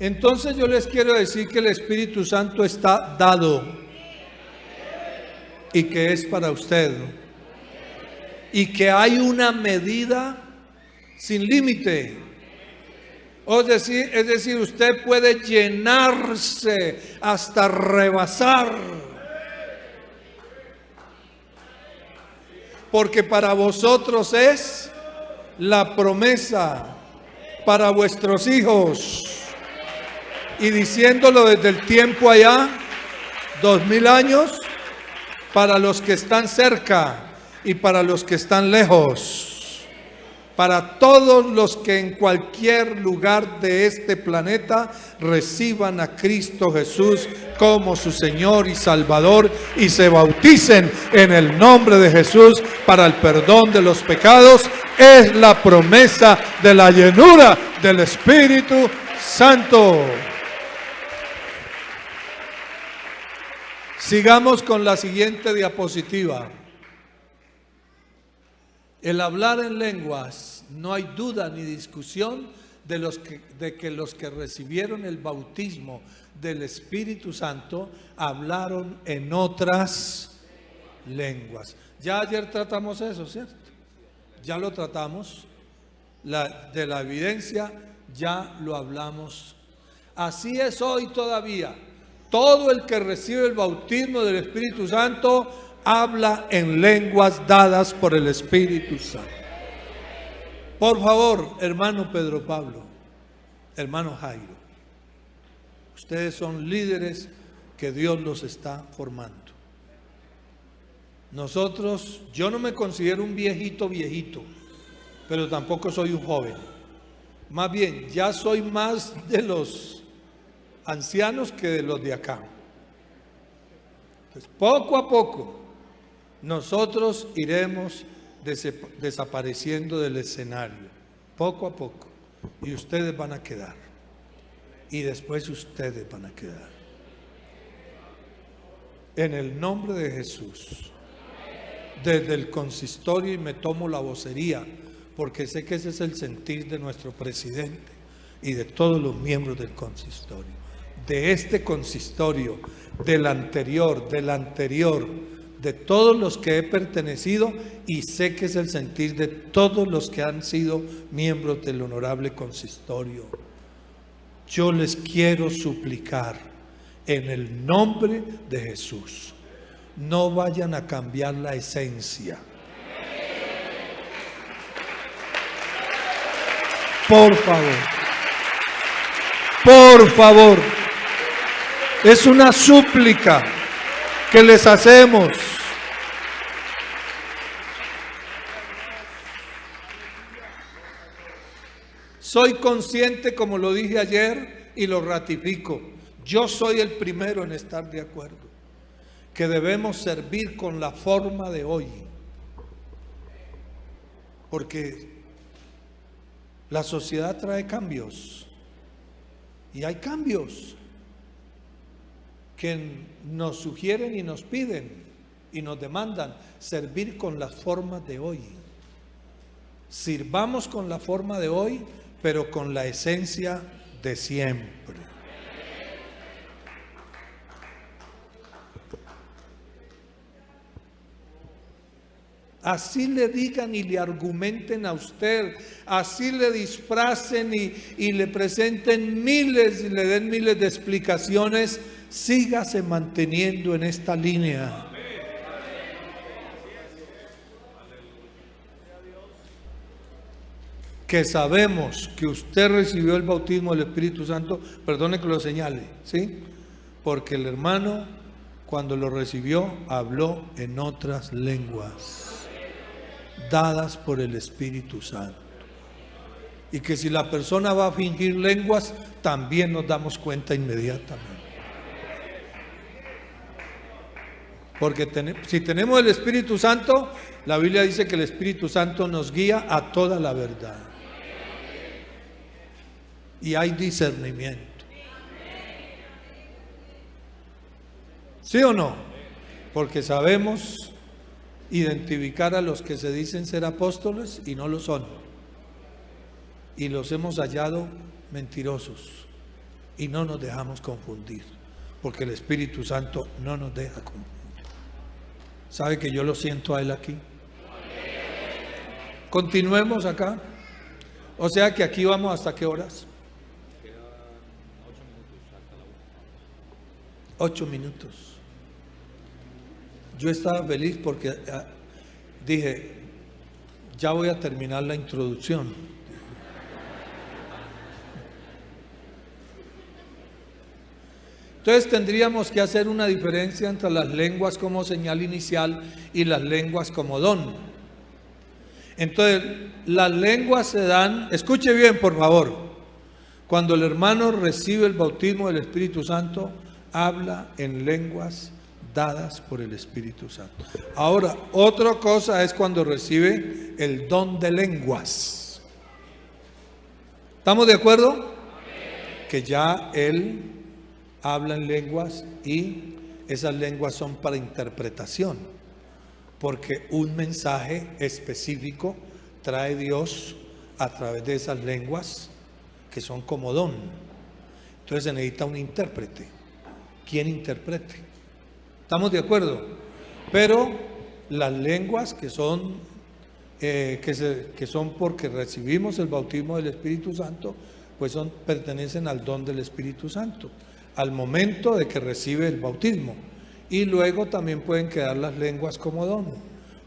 [SPEAKER 1] Entonces yo les quiero decir que el Espíritu Santo está dado, y que es para usted, y que hay una medida sin límite. Es decir, usted puede llenarse hasta rebasar, porque para vosotros es la promesa, para vuestros hijos, y diciéndolo desde el tiempo allá, 2000 años, para los que están cerca y para los que están lejos, para todos los que en cualquier lugar de este planeta reciban a Cristo Jesús como su Señor y Salvador, y se bauticen en el nombre de Jesús para el perdón de los pecados. Es la promesa de la llenura del Espíritu Santo. Sigamos con la siguiente diapositiva. El hablar en lenguas, no hay duda ni discusión de que los que recibieron el bautismo del Espíritu Santo hablaron en otras lenguas. Ya ayer tratamos eso, ¿cierto? Ya lo tratamos. De la evidencia ya lo hablamos. Así es hoy todavía. Todo el que recibe el bautismo del Espíritu Santo habla en lenguas dadas por el Espíritu Santo. Por favor, hermano Pedro Pablo, hermano Jairo, ustedes son líderes que Dios los está formando. Nosotros, yo no me considero un viejito, pero tampoco soy un joven. Más bien, ya soy más de los ancianos que de los de acá. Entonces, poco a poco, nosotros iremos desapareciendo del escenario. poco a poco, y ustedes van a quedar, y después ustedes van a quedar. En el nombre de Jesús, desde el consistorio, y me tomo la vocería, porque sé que ese es el sentir de nuestro presidente y de todos los miembros del consistorio, de este consistorio, del anterior, de todos los que he pertenecido, y sé que es el sentir de todos los que han sido miembros del honorable consistorio. Yo les quiero suplicar en el nombre de Jesús, no vayan a cambiar la esencia. Por favor, es una súplica que les hacemos. Soy consciente, como lo dije ayer y lo ratifico, yo soy el primero en estar de acuerdo, que debemos servir con la forma de hoy, porque la sociedad trae cambios, y hay cambios que nos sugieren y nos piden y nos demandan servir con las formas de hoy. Sirvamos con la forma de hoy, pero con la esencia de siempre. Así le digan y le argumenten a usted, así le disfracen y le presenten miles y le den miles de explicaciones, sígase manteniendo en esta línea. Que sabemos que usted recibió el bautismo del Espíritu Santo, perdone que lo señale, ¿sí? Porque el hermano, cuando lo recibió, habló en otras lenguas dadas por el Espíritu Santo. Y que si la persona va a fingir lenguas, también nos damos cuenta inmediatamente. Porque si tenemos el Espíritu Santo, la Biblia dice que el Espíritu Santo nos guía a toda la verdad. Y hay discernimiento. ¿Sí o no? Porque sabemos identificar a los que se dicen ser apóstoles y no lo son. Y los hemos hallado mentirosos. Y no nos dejamos confundir. Porque el Espíritu Santo no nos deja confundir. ¿Sabe que yo lo siento a él aquí? Continuemos acá. O sea que aquí vamos ¿hasta qué horas? 8 minutos. Yo estaba feliz porque dije, ya voy a terminar la introducción. Entonces tendríamos que hacer una diferencia entre las lenguas como señal inicial y las lenguas como don. Entonces, las lenguas se dan, escuche bien por favor, cuando el hermano recibe el bautismo del Espíritu Santo, habla en lenguas dadas por el Espíritu Santo. Ahora, otra cosa es cuando recibe el don de lenguas. ¿Estamos de acuerdo? Amén. Que ya él habla en lenguas y esas lenguas son para interpretación, porque un mensaje específico trae Dios a través de esas lenguas que son como don. Entonces se necesita un intérprete. ¿Quién interprete? ¿Estamos de acuerdo? Pero las lenguas que son porque recibimos el bautismo del Espíritu Santo, pues pertenecen al don del Espíritu Santo, al momento de que recibe el bautismo. Y luego también pueden quedar las lenguas como don,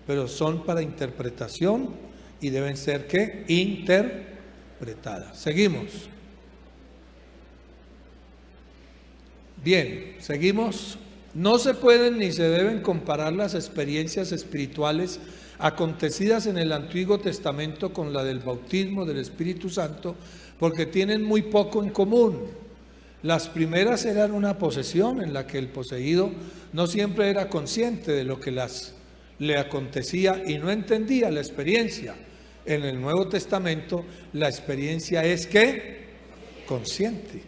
[SPEAKER 1] pero son para interpretación y deben ser ¿qué? Interpretadas. Seguimos. Bien, seguimos. No se pueden ni se deben comparar las experiencias espirituales acontecidas en el Antiguo Testamento con la del bautismo del Espíritu Santo, porque tienen muy poco en común. Las primeras eran una posesión en la que el poseído no siempre era consciente de lo que le acontecía y no entendía la experiencia. En el Nuevo Testamento la experiencia es que consciente.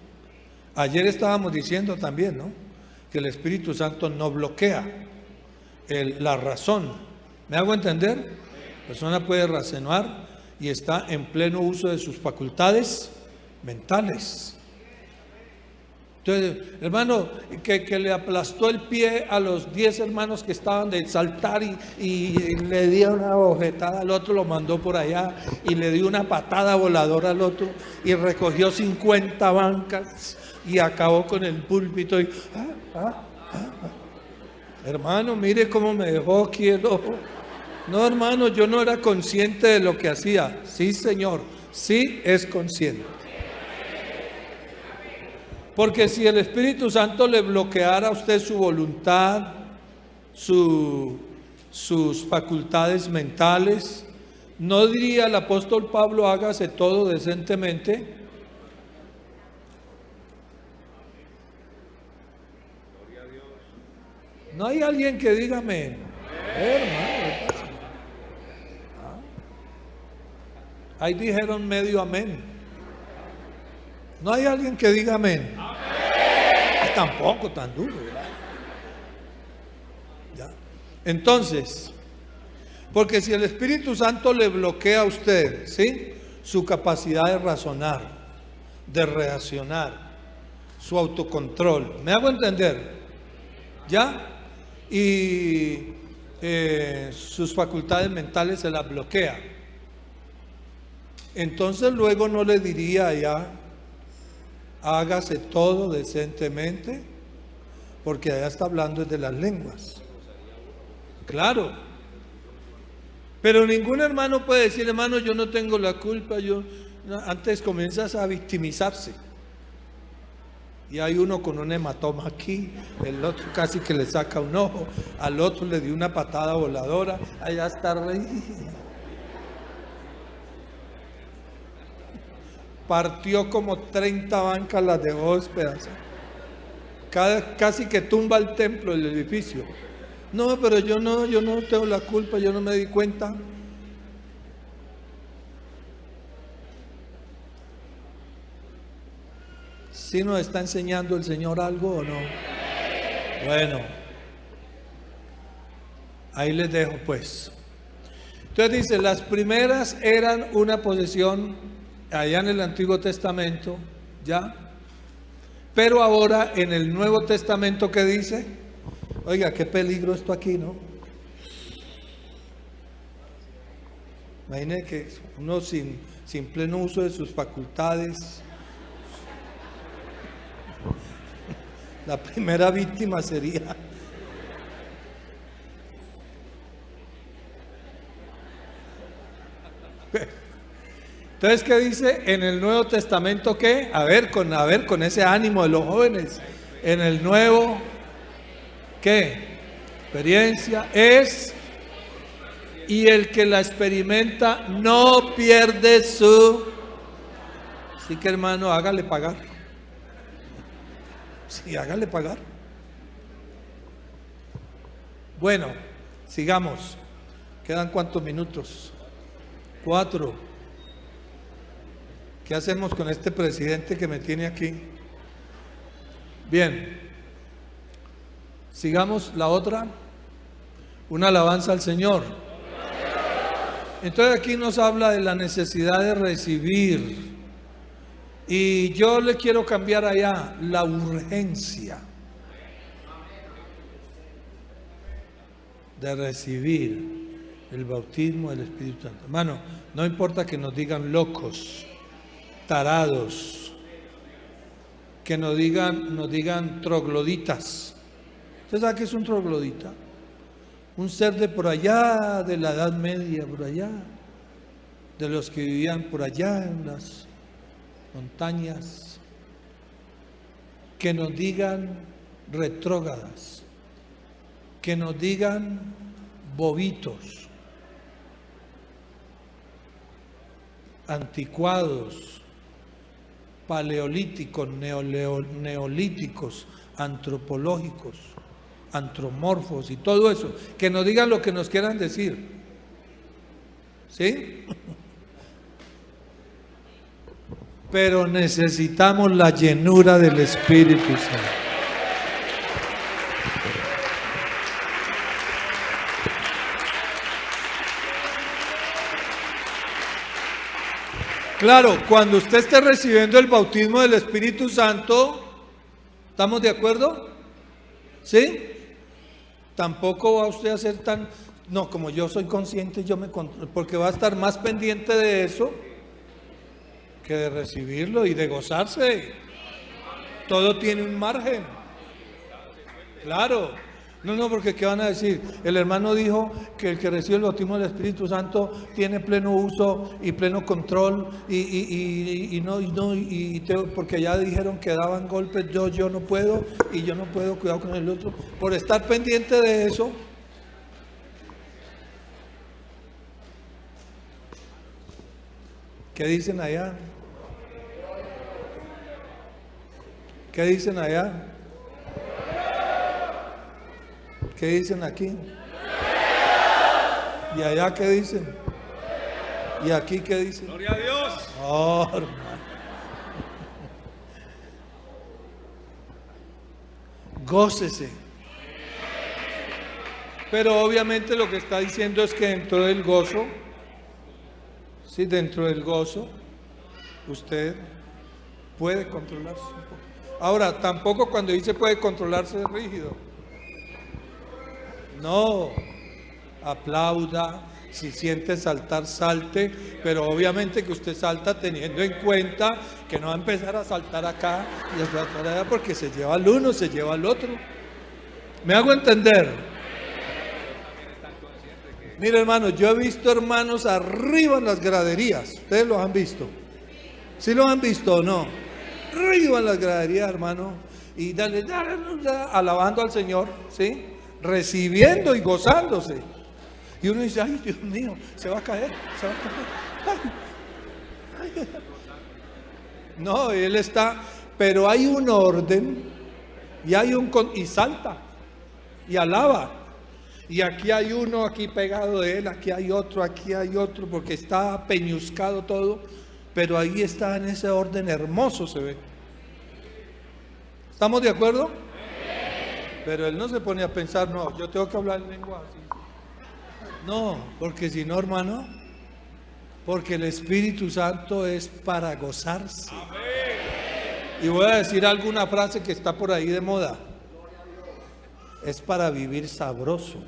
[SPEAKER 1] Ayer estábamos diciendo también, ¿no?, que el Espíritu Santo no bloquea la razón. ¿Me hago entender? La persona puede razonar y está en pleno uso de sus facultades mentales. Entonces, hermano, que le aplastó el pie a los 10 hermanos que estaban de saltar y le dio una bofetada al otro, lo mandó por allá y le dio una patada voladora al otro y recogió 50 bancas y acabó con el púlpito y hermano, mire cómo me dejó quieto. No, hermano, yo no era consciente de lo que hacía. Sí, Señor, sí es consciente. Porque si el Espíritu Santo le bloqueara a usted su voluntad, sus facultades mentales, ¿no diría el apóstol Pablo, hágase todo decentemente? No hay alguien que diga amén. Hermano, ahí dijeron medio amén. No hay alguien que diga amén. Tampoco tan duro, ¿verdad? ¿Ya? Entonces, porque si el Espíritu Santo le bloquea a usted, ¿sí?, su capacidad de razonar, de reaccionar, su autocontrol, ¿me hago entender? ¿Ya? Y sus facultades mentales se las bloquea. Entonces luego no le diría ya, hágase todo decentemente, porque allá está hablando de las lenguas. Claro. Pero ningún hermano puede decir, hermano, yo no tengo la culpa. Antes comienzas a victimizarse. Y hay uno con un hematoma aquí, el otro casi que le saca un ojo, al otro le dio una patada voladora, allá está partió como 30 bancas, las dejó despedazar. Casi que tumba el templo, el edificio. No, pero yo no tengo la culpa, yo no me di cuenta. ¿Sí nos está enseñando el Señor algo o no? Bueno, ahí les dejo pues. Entonces dice, las primeras eran una posesión allá en el Antiguo Testamento, ¿ya? Pero ahora en el Nuevo Testamento, ¿qué dice? Oiga, qué peligro esto aquí, ¿no? Imagine que uno sin pleno uso de sus facultades, la primera víctima sería entonces, ¿qué dice en el Nuevo Testamento? ¿Qué? A ver, con ese ánimo de los jóvenes. En el Nuevo, ¿qué? Experiencia es, y el que la experimenta no pierde su. Así que, hermano, hágale pagar. Sí, hágale pagar. Bueno, sigamos. ¿Quedan cuántos minutos? 4. ¿Qué hacemos con este presidente que me tiene aquí? Bien. Sigamos la otra. Una alabanza al Señor. Entonces aquí nos habla de la necesidad de recibir. Y yo le quiero cambiar allá la urgencia de recibir el bautismo del Espíritu Santo. Hermano, no importa que nos digan locos, tarados, que nos digan trogloditas. ¿Usted sabe qué es un troglodita? Un ser de por allá, de la Edad Media, por allá, de los que vivían por allá en las montañas, que nos digan retrógradas, que nos digan bobitos, anticuados, paleolíticos, neolíticos, antropológicos, antropomorfos y todo eso, que nos digan lo que nos quieran decir. ¿Sí? pero necesitamos la llenura del Espíritu Santo. Claro, cuando usted esté recibiendo el bautismo del Espíritu Santo, ¿estamos de acuerdo? ¿Sí? Tampoco va usted a ser tan... No, como yo soy consciente, yo me controlo, porque va a estar más pendiente de eso que de recibirlo y de gozarse. Todo tiene un margen. Claro. No, porque ¿qué van a decir? El hermano dijo que el que recibe el bautismo del Espíritu Santo tiene pleno uso y pleno control porque ya dijeron que daban golpes, yo no puedo y yo no puedo, cuidado con el otro. Por estar pendiente de eso, ¿qué dicen allá? ¿Qué dicen allá? ¿Qué dicen aquí? ¿Y allá qué dicen? ¿Y aquí qué dicen?
[SPEAKER 2] ¡Gloria a Dios!
[SPEAKER 1] Oh, hermano. Gócese. Pero obviamente lo que está diciendo es que dentro del gozo, sí, dentro del gozo, usted puede controlarse un poco. Ahora, tampoco cuando dice puede controlarse es rígido. No, aplauda, si siente saltar, salte, pero obviamente que usted salta teniendo en cuenta que no va a empezar a saltar acá y a saltar allá porque se lleva al uno, se lleva al otro. ¿Me hago entender? Mire, hermano, yo he visto hermanos arriba en las graderías. ¿Ustedes los han visto? ¿Sí los han visto o no? Arriba en las graderías, hermano, y dale, alabando al Señor, ¿sí? Recibiendo y gozándose. Y uno dice, ay, Dios mío, se va a caer, se va a caer. Ay. No, él está, pero hay un orden y hay y salta y alaba. Y aquí hay uno aquí pegado de él, aquí hay otro, porque está peñuscado todo, pero ahí está en ese orden hermoso, se ve. ¿Estamos de acuerdo? Pero él no se pone a pensar, no, yo tengo que hablar en lengua así. No, porque si no, hermano, porque el Espíritu Santo es para gozarse. Y voy a decir alguna frase que está por ahí de moda. Es para vivir sabroso.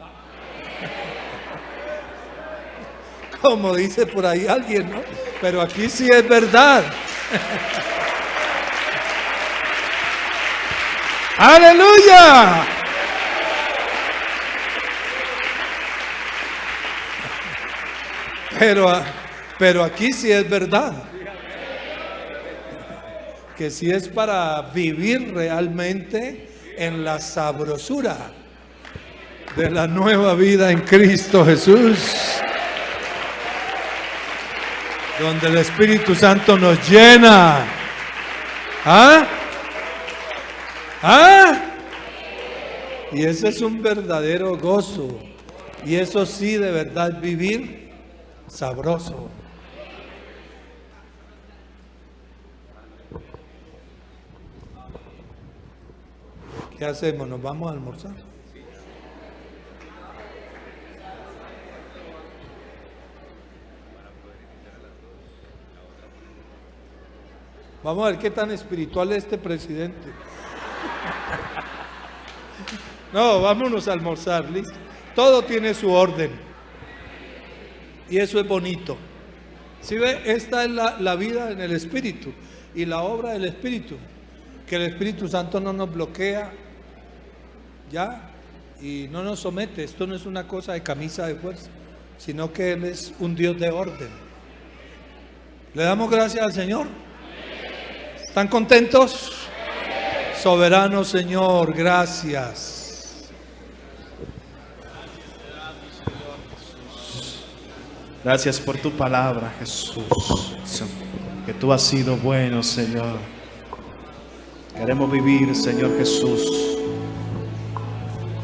[SPEAKER 1] Como dice por ahí alguien, ¿no? Pero aquí sí es verdad. ¡Aleluya! Pero aquí sí es verdad. Que sí es para vivir realmente en la sabrosura de la nueva vida en Cristo Jesús, donde el Espíritu Santo nos llena. ¿Ah? Y ese es un verdadero gozo. Y eso sí, de verdad, vivir sabroso. ¿Qué hacemos? ¿Nos vamos a almorzar? Vamos a ver qué tan espiritual es este presidente. No, vámonos a almorzar, ¿listo? Todo tiene su orden. Y eso es bonito. ¿Sí ve? Esta es la vida en el Espíritu y la obra del Espíritu. Que el Espíritu Santo no nos bloquea, ¿ya? Y no nos somete. Esto no es una cosa de camisa de fuerza, sino que Él es un Dios de orden. ¿Le damos gracias al Señor? ¿Están contentos? Soberano Señor, gracias.
[SPEAKER 2] Gracias por tu palabra, Jesús. Que tú has sido bueno, Señor. Queremos vivir, Señor Jesús,